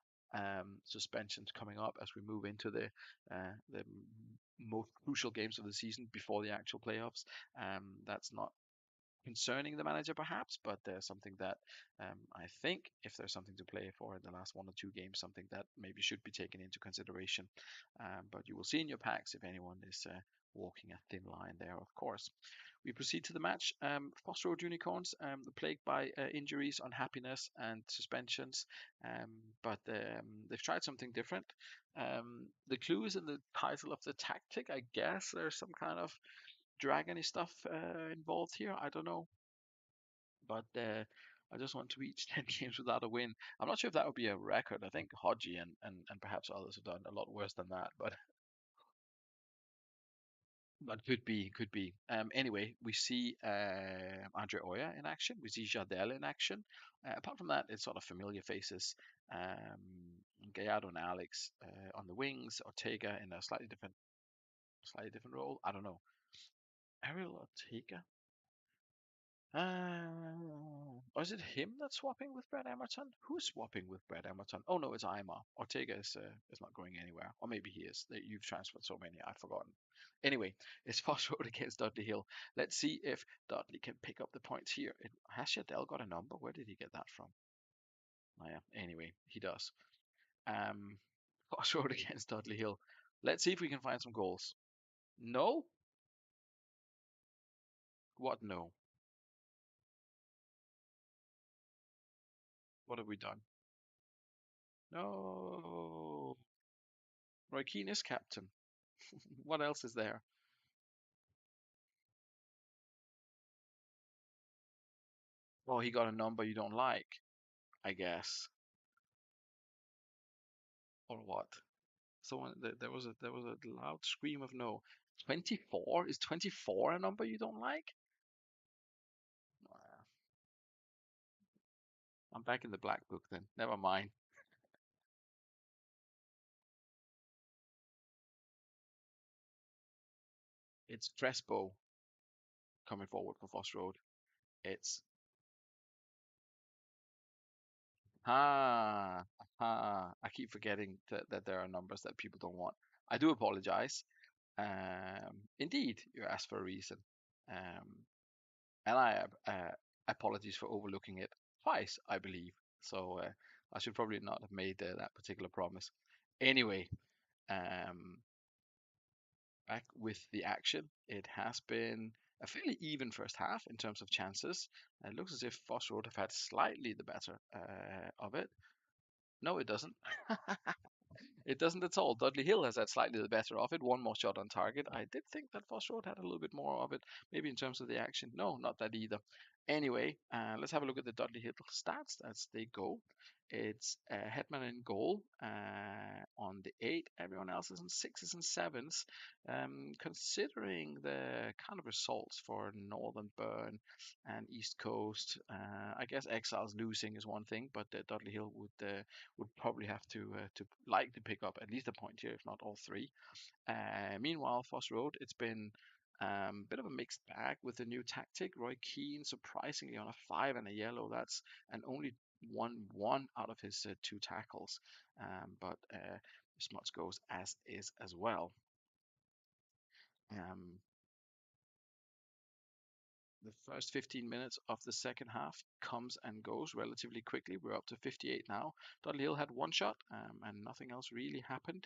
suspensions coming up as we move into the most crucial games of the season before the actual playoffs. That's not concerning the manager perhaps, but there's something that I think if there's something to play for in the last 1 or 2 games, something that maybe should be taken into consideration. But you will see in your packs if anyone is walking a thin line there, of course. We proceed to the match. Foster Road Unicorns, plagued by injuries, unhappiness, and suspensions, but they've tried something different. The clue is in the title of the tactic, I guess. There's some kind of dragony stuff involved here. I don't know, but I just want to reach 10 games without a win. I'm not sure if that would be a record. I think Hodgie and perhaps others have done a lot worse than that, but could be. Anyway, we see Andre Oya in action. We see Jardel in action. Apart from that, it's sort of familiar faces. Gallardo and Alex on the wings. Ortega in a slightly different role. I don't know. Ariel Ortega. Or is it him that's swapping with Brad Emerton? Who's swapping with Brad Emerton? Oh no, it's Aymar. Ortega is not going anywhere, or maybe he is. You've transferred so many, I've forgotten. Anyway, it's Foss Road against Dudley Hill. Let's see if Dudley can pick up the points here. Has Shadell got a number? Where did he get that from? Oh, yeah. Anyway, he does. Um, Foss Road against Dudley Hill. Let's see if we can find some goals. No? What no? What have we done? No. Roy Keane is captain. What else is there? Well, he got a number you don't like, I guess, or what? Someone there was a loud scream of no. 24? Is 24 a number you don't like? I'm back in the black book then. Never mind. It's Crespo coming forward for Foss Road. It's I keep forgetting that there are numbers that people don't want. I do apologize. Indeed, you asked for a reason. Um, and I have apologies for overlooking it twice, I believe. So I should probably not have made that particular promise. Anyway, um, back with the action. It has been a fairly even first half in terms of chances. It looks as if Foss Road have had slightly the better of it. No, it doesn't. It doesn't at all. Dudley Hill has had slightly the better of it. One more shot on target. I did think that Foss Road had a little bit more of it, maybe in terms of the action. No, not that either. Anyway, let's have a look at the Dudley Hill stats as they go. It's Hetman in goal on the 8. Everyone else is in 6s and 7s. Considering the kind of results for Northern Burn and East Coast, I guess Exiles losing is one thing, but Dudley Hill would probably have to like to pick up at least a point here, if not all three. Meanwhile, Foss Road, it's been a bit of a mixed bag with the new tactic. Roy Keane, surprisingly, on a 5 and a yellow. That's an only 1-1 out of his 2 tackles. But Smuts goes as is as well. Um, the first 15 minutes of the second half comes and goes relatively quickly. We're up to 58 now. Dudley Hill had one shot and nothing else really happened.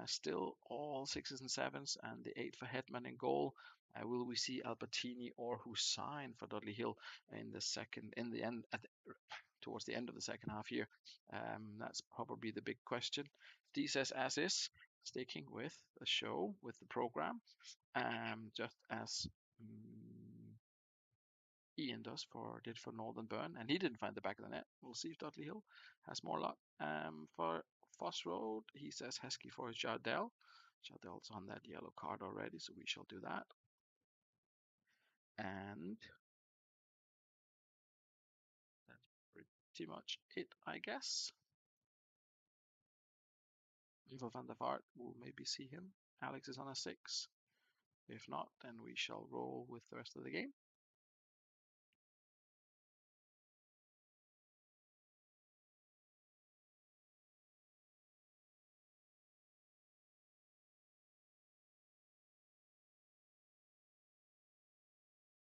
Still all 6s and 7s and the 8 for Hetman in goal. Will we see Albertini or Hussein for Dudley Hill in the end, towards the end of the second half here? That's probably the big question. D says as is, sticking with the show, with the program, just as Ian did for Northern Burn, and he didn't find the back of the net. We'll see if Dudley Hill has more luck. For Foss Road, he says Heskey for Jardel. Jardel's on that yellow card already, so we shall do that. And that's pretty much it, I guess. Ivo van der Vaart, we'll maybe see him. Alex is on a 6. If not, then we shall roll with the rest of the game.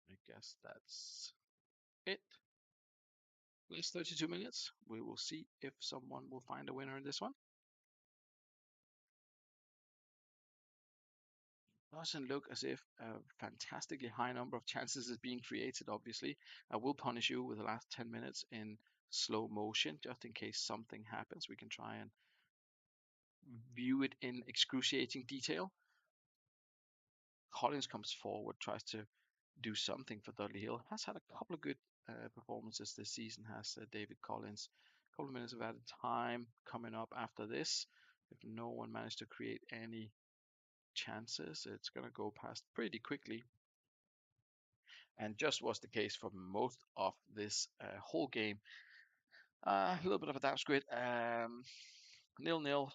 I guess that's it. Last 32 minutes. We will see if someone will find a winner in this one. Doesn't look as if a fantastically high number of chances is being created, obviously. I will punish you with the last 10 minutes in slow motion, just in case something happens. We can try and view it in excruciating detail. Collins comes forward, tries to do something for Dudley Hill. Has had a couple of good performances this season, has David Collins. A couple of minutes of added time coming up after this. If no one managed to create any chances, it's going to go past pretty quickly. And just was the case for most of this whole game. A little bit of a dark squid. 0-0.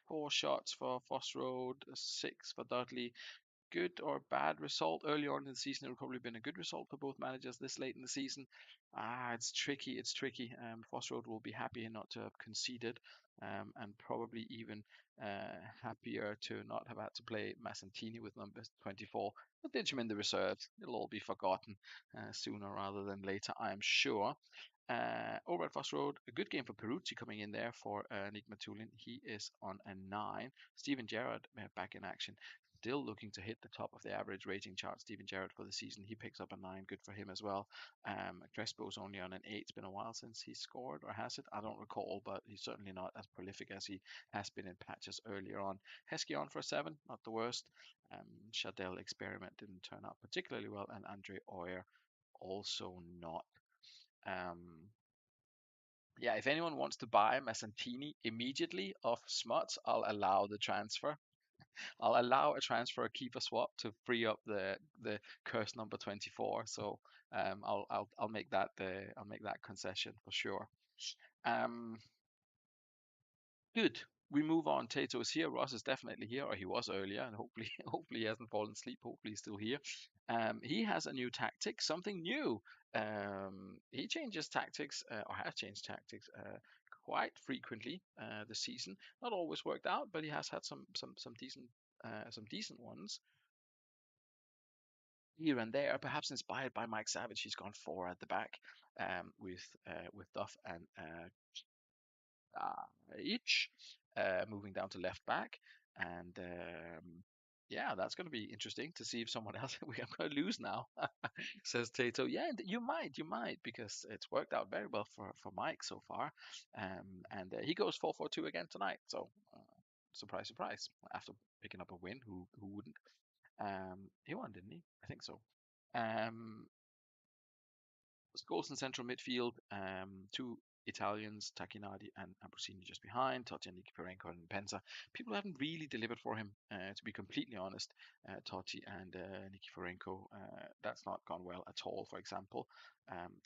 4 shots for Foss Road, 6 for Dudley. Good or bad result early on in the season. It would probably been a good result for both managers this late in the season. It's tricky. It's tricky. Foss Road will be happy not to have conceded, and probably even happier to not have had to play Massantini with number 24. But ditch him in the reserves. It'll all be forgotten sooner rather than later, I am sure. Over at Foss Road, a good game for Peruzzi coming in there for Nick Matulin. He is on a 9. Stephen Gerrard back in action. Still looking to hit the top of the average rating chart. Stephen Gerrard for the season. He picks up a 9. Good for him as well. Crespo's only on an 8. It's been a while since he scored, or has it? I don't recall, but he's certainly not as prolific as he has been in patches earlier on. Heskey on for a 7. Not the worst. Shadell experiment didn't turn out particularly well, and Andre Oyer also not. Yeah, if anyone wants to buy Massantini immediately off Smuts, I'll allow the transfer. I'll allow a transfer, a keeper swap to free up the curse number 24. So I'll make that concession for sure. Um, Good. We move on. Tato is here. Ross is definitely here, or he was earlier, and hopefully, hopefully he hasn't fallen asleep. Hopefully he's still here. He has a new tactic, something new. He changes tactics, or has changed tactics, quite frequently this season. Not always worked out, but he has had some decent ones here and there. Perhaps inspired by Mike Savage, he's gone 4 at the back, with Duff and each, moving down to left back, and Yeah, that's going to be interesting to see if someone else we are going to lose now, says Tato. Yeah, you might, because it's worked out very well for Mike so far, and he goes 4-4-2 again tonight. So surprise, surprise. After picking up a win, who wouldn't? He won, didn't he? I think so. Um, Goals in central midfield, two Italians, Tacchinardi and Ambrosini just behind, Totti and Nikiforenko and Penza. People haven't really delivered for him, to be completely honest. Totti and Nikiforenko, that's not gone well at all, for example.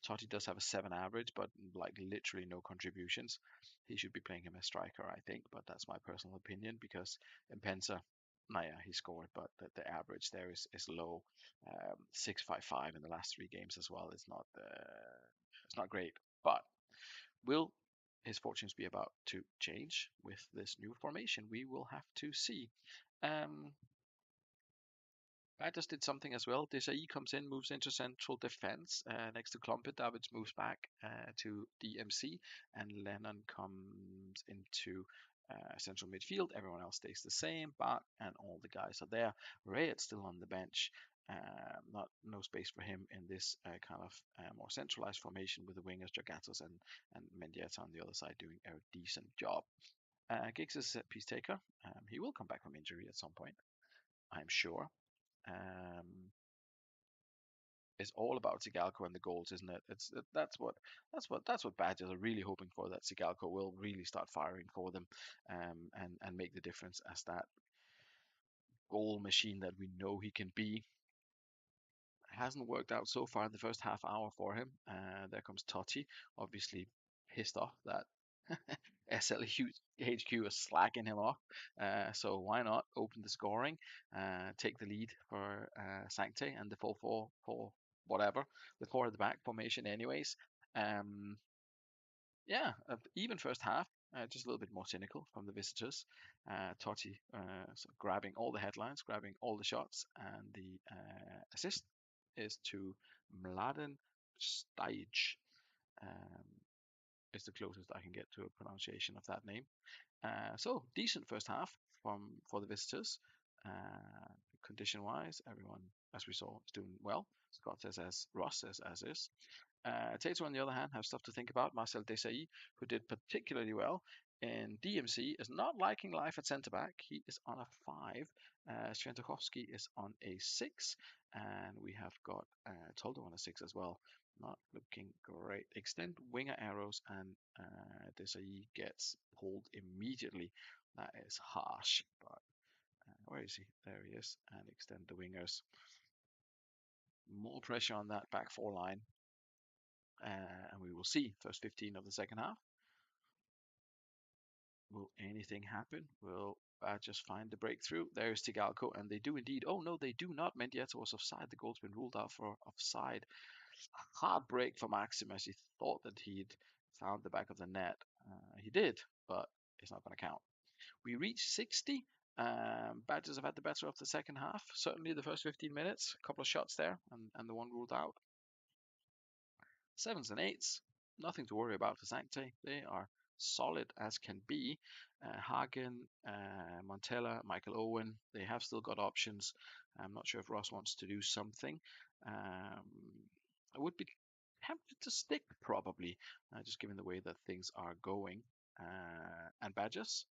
Totti does have a 7 average, but like literally no contributions. He should be playing him as striker, I think, but that's my personal opinion because Penza, nah, yeah, he scored, but the average there is low. 6.55 in the last 3 games as well. It's not great, but will his fortunes be about to change with this new formation? We will have to see. Um, Batters did something as well. Desai comes in, moves into central defense next to Klumpet. Davids moves back to DMC, and Lennon comes into central midfield. Everyone else stays the same, but and all the guys are there. Rayet's still on the bench. Not no space for him in this kind of more centralized formation with the wingers Jagatos and Mendieta on the other side doing a decent job. Giggs is a set piece taker. He will come back from injury at some point, I'm sure. Um, it's all about Sigalko and the goals, isn't it? That's what Badgers are really hoping for. That Sigalko will really start firing for them, and make the difference as that goal machine that we know he can be. Hasn't worked out so far in the first half hour for him. There comes Totti, obviously pissed off that SLHQ is slacking him off. So why not open the scoring, take the lead for Sancte and the 4-4-4 whatever, the four at the back formation anyways. Um, yeah, even first half, just a little bit more cynical from the visitors. Totti grabbing all the headlines, grabbing all the shots, and the assist is to Mladen Stajic. Um, is the closest I can get to a pronunciation of that name. So decent first half for the visitors. Condition wise, everyone, as we saw, is doing well. Scott says as Ross says as is. Tato, on the other hand, have stuff to think about. Marcel Desailly, who did particularly well in DMC, is not liking life at centre back. He is on a 5. Sventokovsky is on a 6. And we have got Toldo on a 6 as well. Not looking great. Extend winger arrows, and Desailly gets pulled immediately. That is harsh, but where is he? There he is. And extend the wingers. More pressure on that back 4 line. And we will see first 15 of the second half. Will anything happen? Will just find the breakthrough? There's Tigalco, and they do indeed. Oh no, they do not. Mendieta was offside. The goal's been ruled out for offside. Hard break for Maxim as he thought that he'd found the back of the net. He did, but it's not going to count. We reached 60. Badgers have had the better of the second half. Certainly the first 15 minutes. A couple of shots there, and the one ruled out. 7s and 8s, nothing to worry about for Sancte. They are solid as can be. Hagen, Montella, Michael Owen, they have still got options. I'm not sure if Ross wants to do something. I would be tempted to stick probably, just given the way that things are going. And Badgers,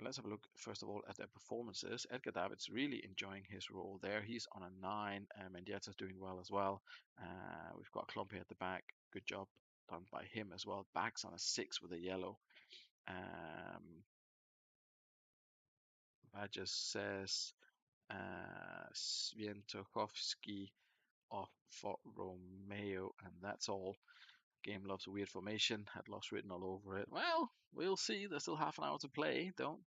let's have a look first of all at their performances. Edgar David's really enjoying his role there. He's on a 9. Mendieta's doing well as well. We've got Klompe at the back. Good job done by him as well. Back's on a 6 with a yellow. Badger says Svientokowski off for Romeo, and that's all. Game loves a weird formation, had loss written all over it. Well, we'll see. There's still half an hour to play. Don't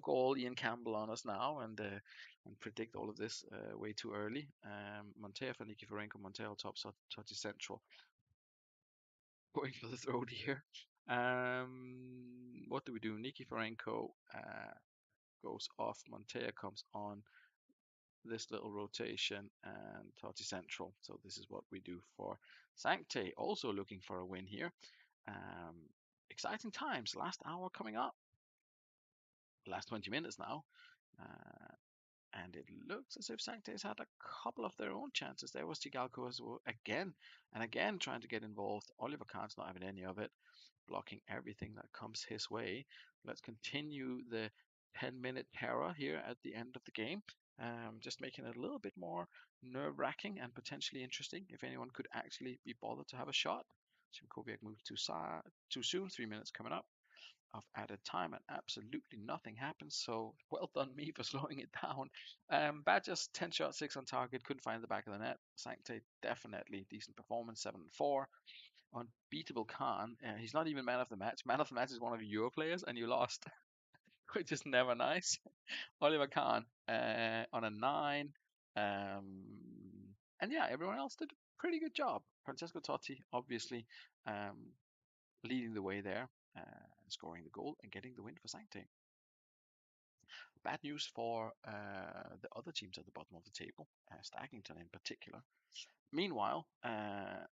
go all Ian Campbell on us now and predict all of this way too early. Montea for Nikiforenko, Montea top Totti Central. Going for the throat here. What do we do? Nikiforenko goes off. Montea comes on. This little rotation and Totti Central. So this is what we do for Sancte. Also looking for a win here. Exciting times. Last hour coming up. Last 20 minutes now. And it looks as if Sanctes had a couple of their own chances. There was Tigalco as well, again and again trying to get involved. Oliver Kahn's not having any of it, blocking everything that comes his way. Let's continue the 10-minute terror here at the end of the game. Just making it a little bit more nerve-wracking and potentially interesting if anyone could actually be bothered to have a shot. Simkovic moved too soon, 3 minutes coming up of added time, and absolutely nothing happens. So well done me for slowing it down. Badgers 10 shots, 6 on target, couldn't find the back of the net. Sancte definitely decent performance, 7-4. Unbeatable Khan. He's not even man of the match. Man of the match is one of your players, and you lost, which is never nice. Oliver Khan on a 9. And yeah, everyone else did a pretty good job. Francesco Totti, obviously, um, leading the way there, scoring the goal and getting the win for Sancte. Bad news for the other teams at the bottom of the table, Stackington in particular. Meanwhile,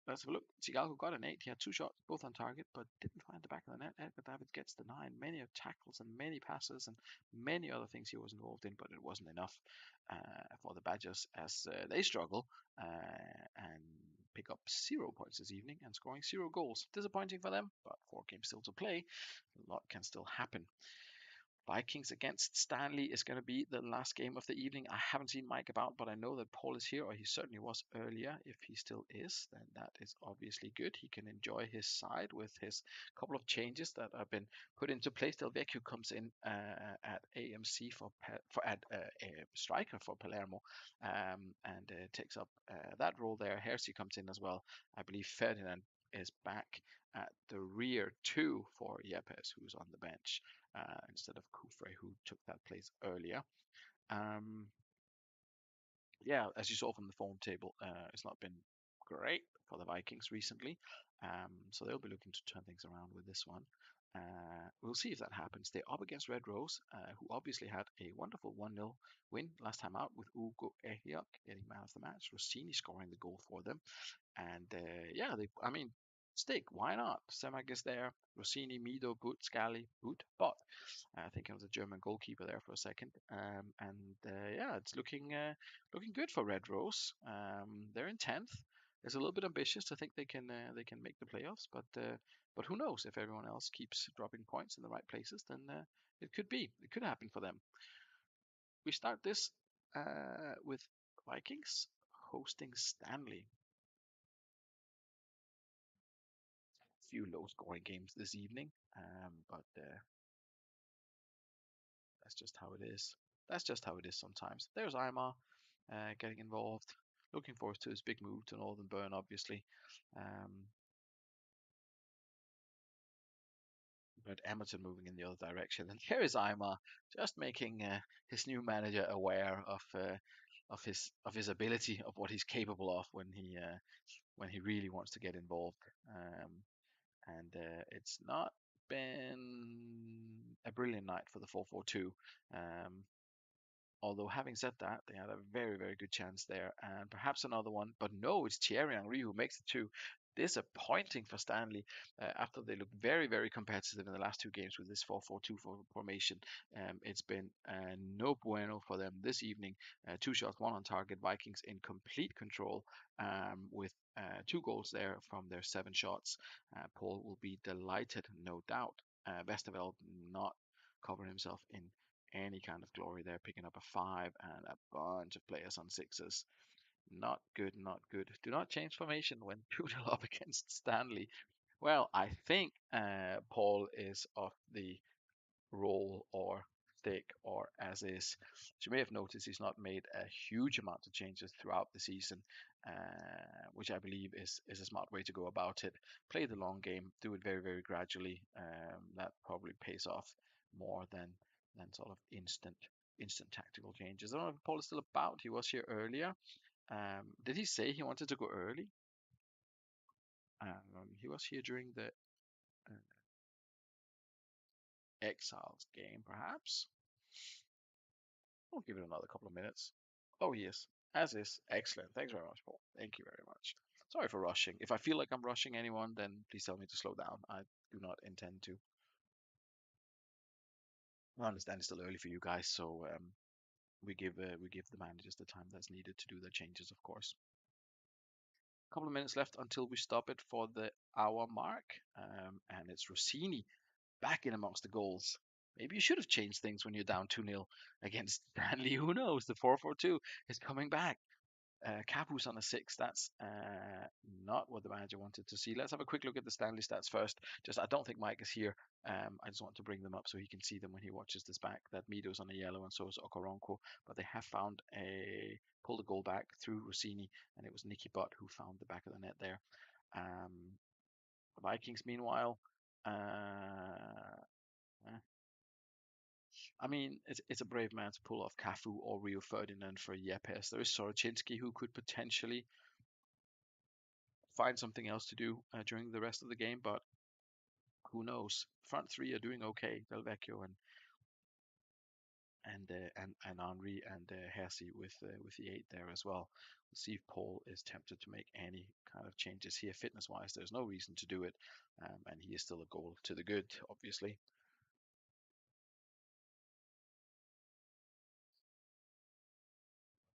let's have a look. Sigalco got an 8. He had 2 shots, both on target, but didn't find the back of the net. Edgar David gets the 9. Many tackles and many passes and many other things he was involved in, but it wasn't enough for the Badgers as they struggle and pick up 0 points this evening and scoring 0 goals. Disappointing for them, but 4 games still to play. A lot can still happen. Vikings against Stanley is going to be the last game of the evening. I haven't seen Mike about, but I know that Paul is here, or he certainly was earlier. If he still is, then that is obviously good. He can enjoy his side with his couple of changes that have been put into place. Del Vecchio comes in at AMC for a striker for Palermo, and takes up that role there. Hersey comes in as well. I believe Ferdinand is back at the rear too for Yepes, who's on the bench instead of Kufre, who took that place earlier. Um, yeah, as you saw from the form table, it's not been great for the Vikings recently. So they'll be looking to turn things around with this one. We'll see if that happens. They're up against Red Rose, who obviously had a wonderful 1-0 win last time out with Ugo Ehiok getting man of the match. Rossini scoring the goal for them. And yeah, I mean, Stig, why not? Semak is there. Rossini, Mido, But, Scally, But. Thinking of the German goalkeeper there for a second. And yeah, it's looking good for Red Rose. They're in 10th. It's a little bit ambitious. I think they can make the playoffs, but who knows? If everyone else keeps dropping points in the right places, then it could happen for them. We start this with Vikings hosting Stanley. Few low scoring games this evening, but that's just how it is. That's just how it is sometimes. There's Aymar getting involved. Looking forward to his big move to Northern Burn, obviously. Um, but Emerton moving in the other direction. And here is Aymar just making his new manager aware of his ability, of what he's capable of when he really wants to get involved. And it's not been a brilliant night for the 4-4-2. Um, Although having said that, they had a very, very good chance there, and perhaps another one. But no, it's Thierry Henry who makes it two. Disappointing for Stanley after they looked very, very competitive in the last 2 games with this 4-4-2 formation. It's been no bueno for them this evening. 2 shots, 1 on target. Vikings in complete control with 2 goals there from their 7 shots. Paul will be delighted, no doubt. Westerveld not covering himself in any kind of glory there, picking up a 5 and a bunch of players on 6s. Not good, not good. Do not change formation when Poodle up against Stanley. Well, I think Paul is off the roll or stick or as is. As you may have noticed, he's not made a huge amount of changes throughout the season, which I believe is a smart way to go about it. Play the long game, do it very, very gradually. That probably pays off more than sort of instant tactical changes. I don't know if Paul is still about. He was here earlier. Did he say he wanted to go early? He was here during the Exiles game, perhaps. We'll give it another couple of minutes. Oh, yes, as is. Excellent. Thanks very much, Paul. Thank you very much. Sorry for rushing. If I feel like I'm rushing anyone, then please tell me to slow down. I do not intend to. I understand it's still early for you guys, so we give the managers the time that's needed to do the changes, of course. A couple of minutes left until we stop it for the hour mark, and it's Rossini back in amongst the goals. Maybe you should have changed things when you're down 2-0 against Stanley. Who knows? The 4-4-2 is coming back. Capu's on a 6. That's not what the manager wanted to see. Let's have a quick look at the Stanley stats first. Just I don't think Mike is here. I just want to bring them up so he can see them when he watches this back. That Mido's on a yellow and so is Okoronkwo. But they have found pulled a goal back through Rossini, and it was Nicky Butt who found the back of the net there. Um, Vikings, meanwhile, eh, I mean, it's a brave man to pull off Cafu or Rio Ferdinand for Yepes. There is Sorocinski who could potentially find something else to do during the rest of the game, but who knows? Front three are doing okay. Del Vecchio and Henri and Hersey with the 8 there as well. We'll see if Paul is tempted to make any kind of changes here. Fitness wise, there's no reason to do it, and he is still a goal to the good, obviously.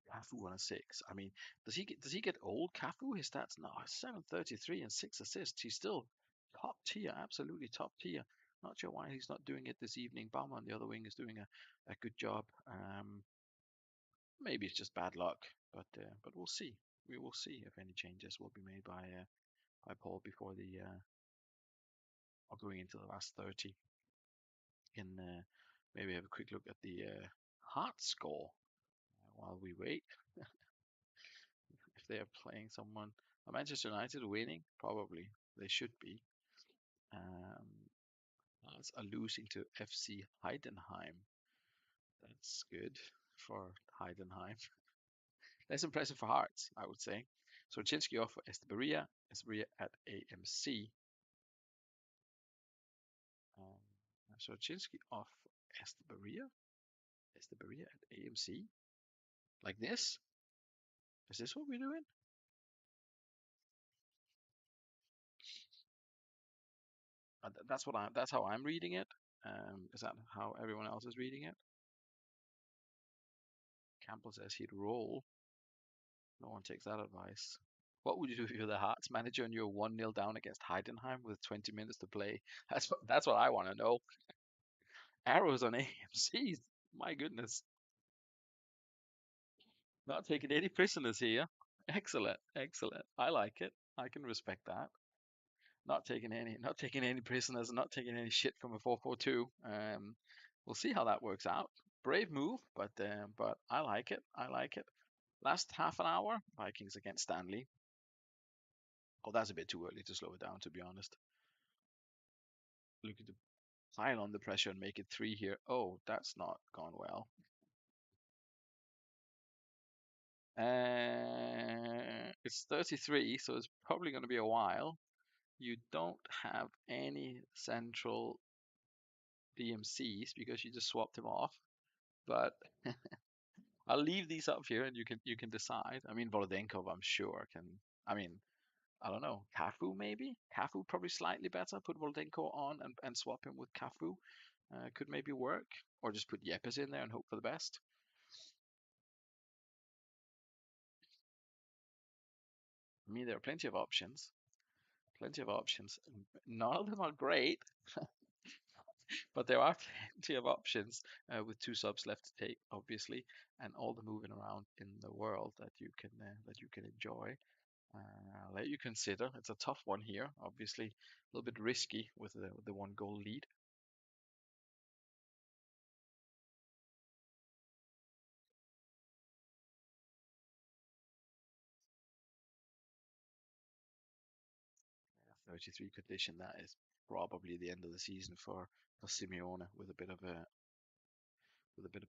Cafu on a 6. I mean, does he get old? Cafu, his stats now 733 and 6 assists. He's still top tier, absolutely top tier. Not sure why he's not doing it this evening. Baumann on the other wing is doing a good job. Maybe it's just bad luck, but we'll see. We will see if any changes will be made by Paul before the or going into the last 30. Can maybe have a quick look at the heart score while we wait. If they are playing someone, Manchester United winning, probably they should be. Um, Hearts are losing to FC Heidenheim. That's good for Heidenheim. Less impressive for Hearts, I would say. So Chinsky off for Esteberia. Esteberia at AMC. Um, so Chinsky off for Esteberia. Esteberia at AMC. Like this? Is this what we're doing? That's how I'm reading it. Is that how everyone else is reading it? Campbell says he'd roll. No one takes that advice. What would you do if you're the Hearts manager and you're 1-0 down against Heidenheim with 20 minutes to play? That's what I want to know. Arrows on AMCs. My goodness. Not taking any prisoners here. Excellent, excellent. I like it. I can respect that. Not taking any prisoners, not taking any shit from a 4-4-2. We'll see how that works out. Brave move, but I like it. I like it. Last half an hour, Vikings against Stanley. Oh, that's a bit too early to slow it down, to be honest. Looking to pile on the pressure and make it 3 here. Oh, that's not gone well. It's 33, so it's probably going to be a while. You don't have any central DMCs because you just swapped him off. But I'll leave these up here and you can decide. I mean, Volodenkov, I'm sure can. I mean, I don't know. Cafu maybe. Cafu probably slightly better. Put Volodenko on and swap him with Cafu. Could maybe work. Or just put Yepes in there and hope for the best. I mean, there are plenty of options. Plenty of options. None of them are great, but there are plenty of options with 2 subs left to take, obviously, and all the moving around in the world that you can enjoy. I'll let you consider. It's a tough one here, obviously, a little bit risky with the 1 goal lead. Yeah, 33 condition. That is probably the end of the season for Simeone with a bit of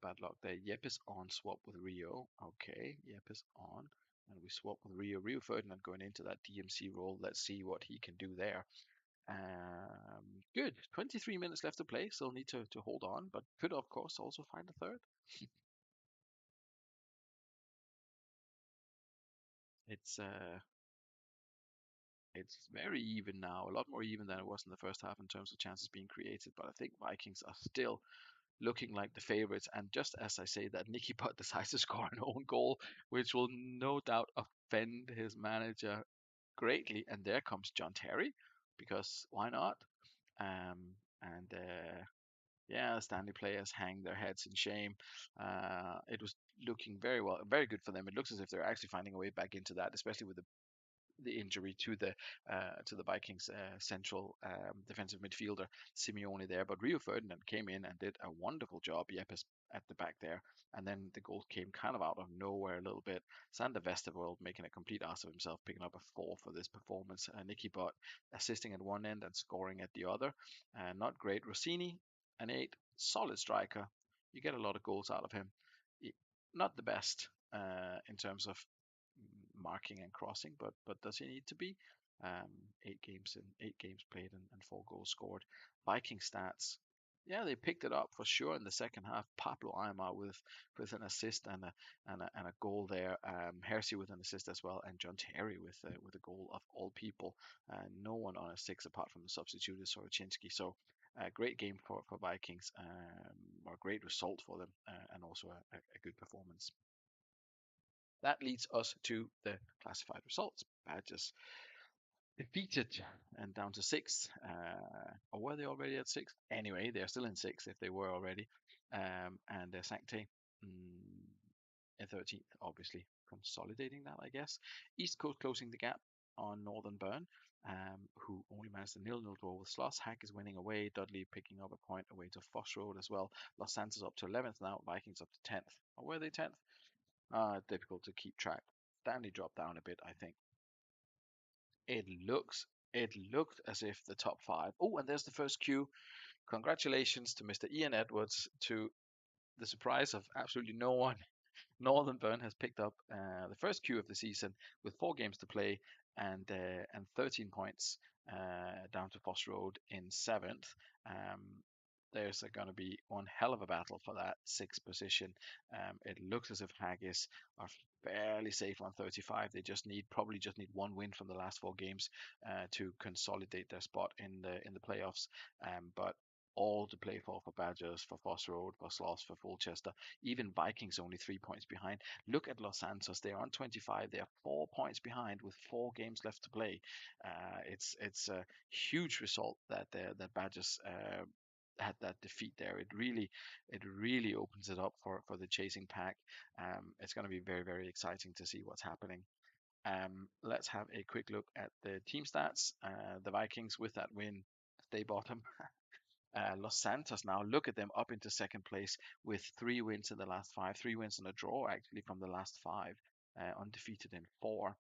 bad luck there. Yepes on swap with Rio. Okay, Yepes on. And we swap with Rio. Rio Ferdinand going into that DMC role. Let's see what he can do there. Good. 23 minutes left to play. Still need to hold on, but could, of course, also find a third. It's it's very even now, a lot more even than it was in the first half in terms of chances being created. But I think Vikings are still looking like the favorites. And just as I say that, Nicky Butt decides to score an own goal, which will no doubt offend his manager greatly. And there comes John Terry, because why not? And yeah, Stanley players hang their heads in shame. It was looking very well, very good for them. It looks as if they're actually finding a way back into that, especially with the injury to the Vikings central defensive midfielder Simeone there. But Rio Ferdinand came in and did a wonderful job. Yepes at the back there, and then the goal came kind of out of nowhere a little bit. Sander Westerveld making a complete ass of himself, picking up a 4 for this performance. Nicky Butt assisting at one end and scoring at the other. Not great. Rossini an 8, solid striker. You get a lot of goals out of him. Not the best in terms of marking and crossing, but does he need to be? 8 games played and 4 goals scored. Viking stats, yeah, they picked it up for sure in the second half. Pablo Aimar with an assist and a goal there. Hersey with an assist as well, and John Terry with a goal of all people. No one on a 6 apart from the substitute is Sorocinski. So great game for Vikings, or a great result for them, and also a good performance. That leads us to the classified results. Badgers defeated and down to 6th. Or were they already at 6th? Anyway, they're still in 6th if they were already. And Sancte in 13th, obviously consolidating that, I guess. East Coast closing the gap on Northern Burn, who only managed a 0-0 draw with Sloss. Hack is winning away. Dudley picking up a point away to Foss Road as well. Los Santos up to 11th now. Vikings up to 10th. Or were they 10th? Difficult to keep track. Stanley dropped down a bit, I think. It looks it looked as if the top 5. Oh, and there's the first cue. Congratulations to Mr. Ian Edwards, to the surprise of absolutely no one. Northern Burn has picked up the first Q of the season with 4 games to play and 13 points, down to Foss Road in 7th. Um, there's going to be one hell of a battle for that 6th position. It looks as if Haggis are fairly safe on 35. They probably just need one win from the last 4 games to consolidate their spot in the playoffs. But all to play for Badgers, for Foss Road, for Sloss, for Fulchester. Even Vikings only 3 points behind. Look at Los Santos; they're on 25. They are 4 points behind with 4 games left to play. It's a huge result that Badgers had that defeat there. It really opens it up for the chasing pack. It's going to be very, very exciting to see what's happening. Let's have a quick look at the team stats. The Vikings with that win stay bottom. Los Santos now, look at them, up into second place with 3 wins in the last 5, 3 wins and a draw actually from the last 5, undefeated in 4.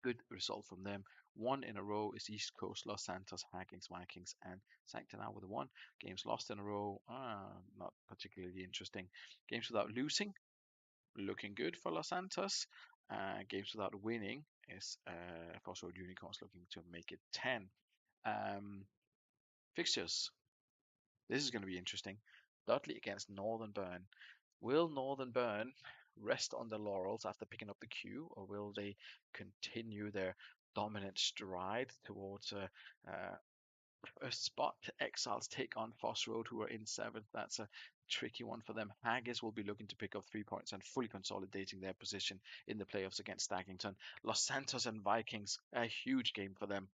Good result from them. 1 in a row is East Coast, Los Santos, Haggings, Vikings, and Sancton now with a 1. Games lost in a row, not particularly interesting. Games without losing, looking good for Los Santos. Games without winning is Foss Road Unicorns looking to make it 10. Fixtures. This is going to be interesting. Dudley against Northern Burn. Will Northern Burn rest on their laurels after picking up the Q, or will they continue their dominant stride towards a spot? Exiles take on Foss Road, who are in 7th. That's a tricky one for them. Haggis will be looking to pick up 3 points and fully consolidating their position in the playoffs against Staggington. Los Santos and Vikings, a huge game for them.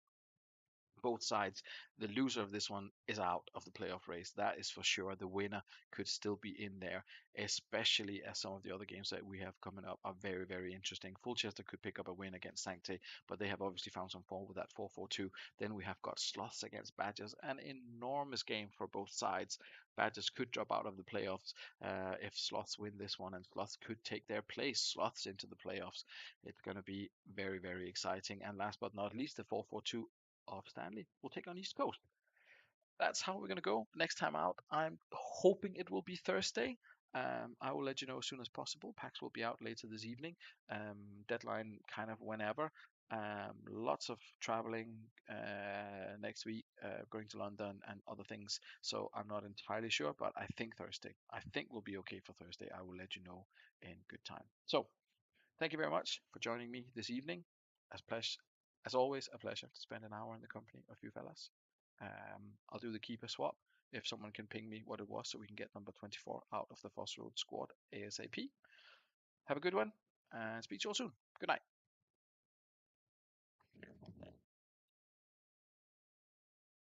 Both sides. The loser of this one is out of the playoff race. That is for sure. The winner could still be in there, especially as some of the other games that we have coming up are very, very interesting. Fulchester could pick up a win against Sancte, but they have obviously found some form with that 4-4-2. Then we have got Sloths against Badgers, an enormous game for both sides. Badgers could drop out of the playoffs if Sloths win this one, and Sloths could take their place, Sloths, into the playoffs. It's going to be very, very exciting. And last but not least, the 4-4-2 of Stanley will take on East Coast. That's how we're going to go next time out. I'm hoping it will be Thursday. I will let you know as soon as possible. Packs will be out later this evening. Deadline kind of whenever. Lots of traveling next week, going to London and other things. So I'm not entirely sure, but I think Thursday. I think we'll be okay for Thursday. I will let you know in good time. So thank you very much for joining me this evening. As always, a pleasure to spend an hour in the company of you fellas. I'll do the keeper swap. if someone can ping me what it was so we can get number 24 out of the Foss Road squad ASAP. Have a good one and speak to you all soon. Good night.